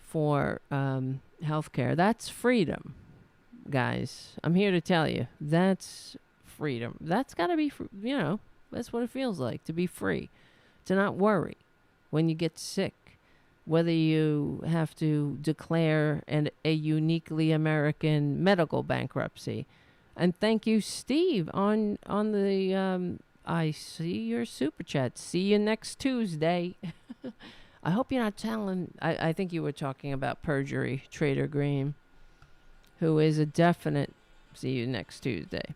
for healthcare. That's freedom, guys. I'm here to tell you. That's freedom. That's got to be, that's what it feels like to be free. To not worry when you get sick. Whether you have to declare a uniquely American medical bankruptcy. And thank you, Steve, on the, I see your super chat. See you next Tuesday. I hope you're not telling, I think you were talking about Perjury Traitor Greene, who is a definite see you next Tuesday.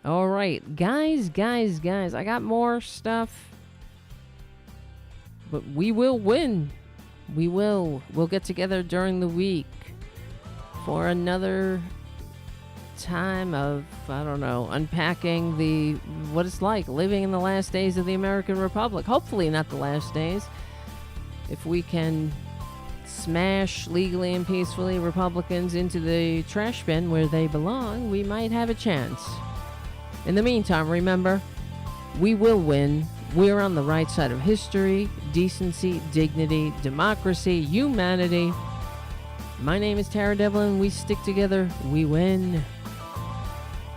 All right, guys, I got more stuff. But we will win. We'll get together during the week for another time of, I don't know, unpacking what it's like living in the last days of the American Republic. Hopefully not the last days. If we can smash legally and peacefully Republicans into the trash bin where they belong, we might have a chance. In the meantime, remember, we will win. We're on the right side of history, decency, dignity, democracy, humanity. My name is Tara Devlin. We stick together, we win.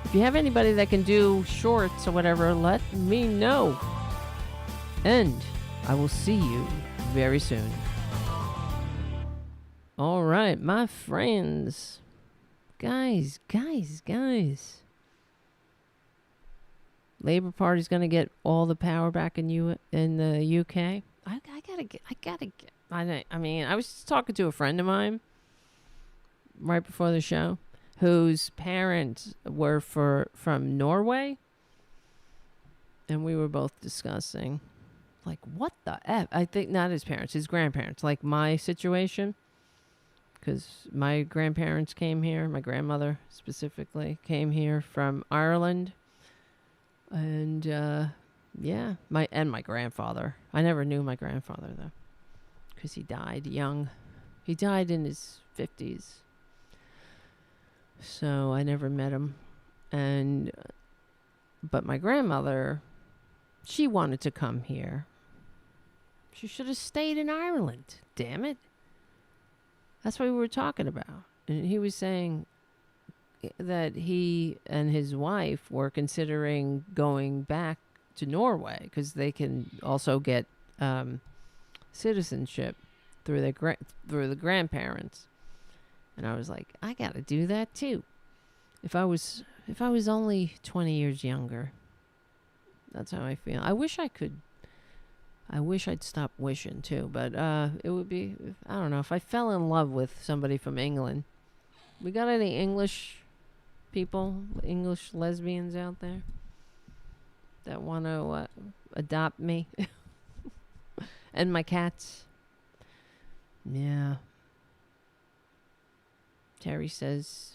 If you have anybody that can do shorts or whatever, let me know. And I will see you very soon. All right, my friends. Guys. Labour Party's going to get all the power back in the UK. I mean, I was talking to a friend of mine right before the show whose parents were from Norway, and we were both discussing, like, what the F? I think not his parents, his grandparents, like my situation, because my grandparents came here, my grandmother specifically came here from Ireland, and my grandfather. I never knew my grandfather though, because he died young. He died in his 50s. So I never met him. But my grandmother, she wanted to come here. She should have stayed in Ireland. Damn it. That's what we were talking about. And he was saying that he and his wife were considering going back to Norway because they can also get citizenship through the grandparents. And I was like, I gotta do that too. If I was only 20 years younger. That's how I feel. I wish I could. I wish I'd stop wishing too, but it would be, I don't know, if I fell in love with somebody from England. We got any English people, English lesbians out there that want to adopt me and my cats? Yeah. Terry says,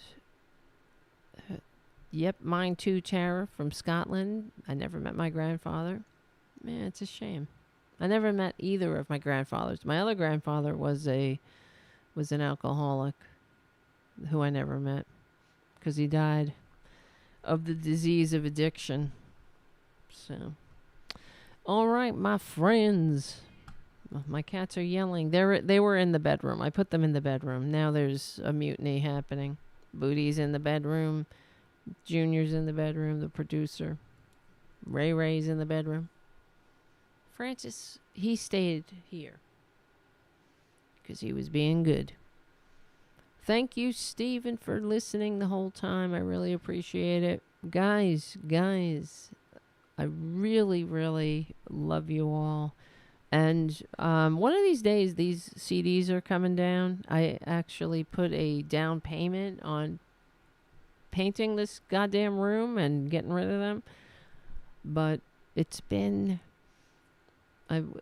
yep, mine too, Tara, from Scotland. I never met my grandfather. Man, it's a shame. I never met either of my grandfathers. My other grandfather was an alcoholic who I never met because he died of the disease of addiction. So, all right, my friends. My cats are yelling. They were in the bedroom. I put them in the bedroom. Now there's a mutiny happening. Booty's in the bedroom. Junior's in the bedroom. The producer. Ray's in the bedroom. Francis, he stayed here because he was being good. Thank you, Stephen, for listening the whole time. I really appreciate it. Guys, I really, really love you all. And one of these days, these CDs are coming down. I actually put a down payment on painting this goddamn room and getting rid of them. But it's been...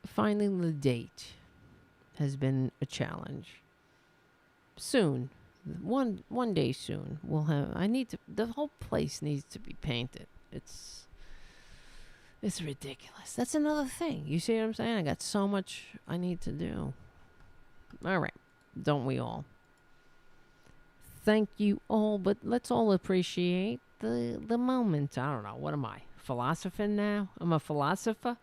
finding the date has been a challenge. Soon. One day soon. The whole place needs to be painted. It's ridiculous. That's another thing. You see what I'm saying? I got so much I need to do. All right. Don't we all? Thank you all, but let's all appreciate the moment. I don't know. What am I? Philosophing now? I'm a philosopher?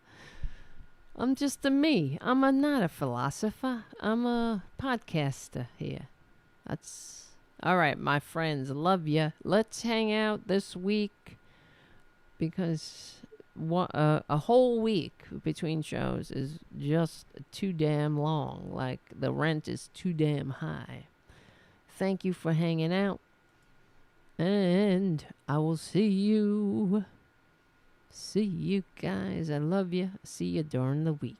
I'm just a me. I'm not a philosopher. I'm a podcaster here. That's... All right, my friends. Love ya. Let's hang out this week because... a whole week between shows is just too damn long. Like, the rent is too damn high. Thank you for hanging out. And I will see you. See you guys. I love you. See you during the week.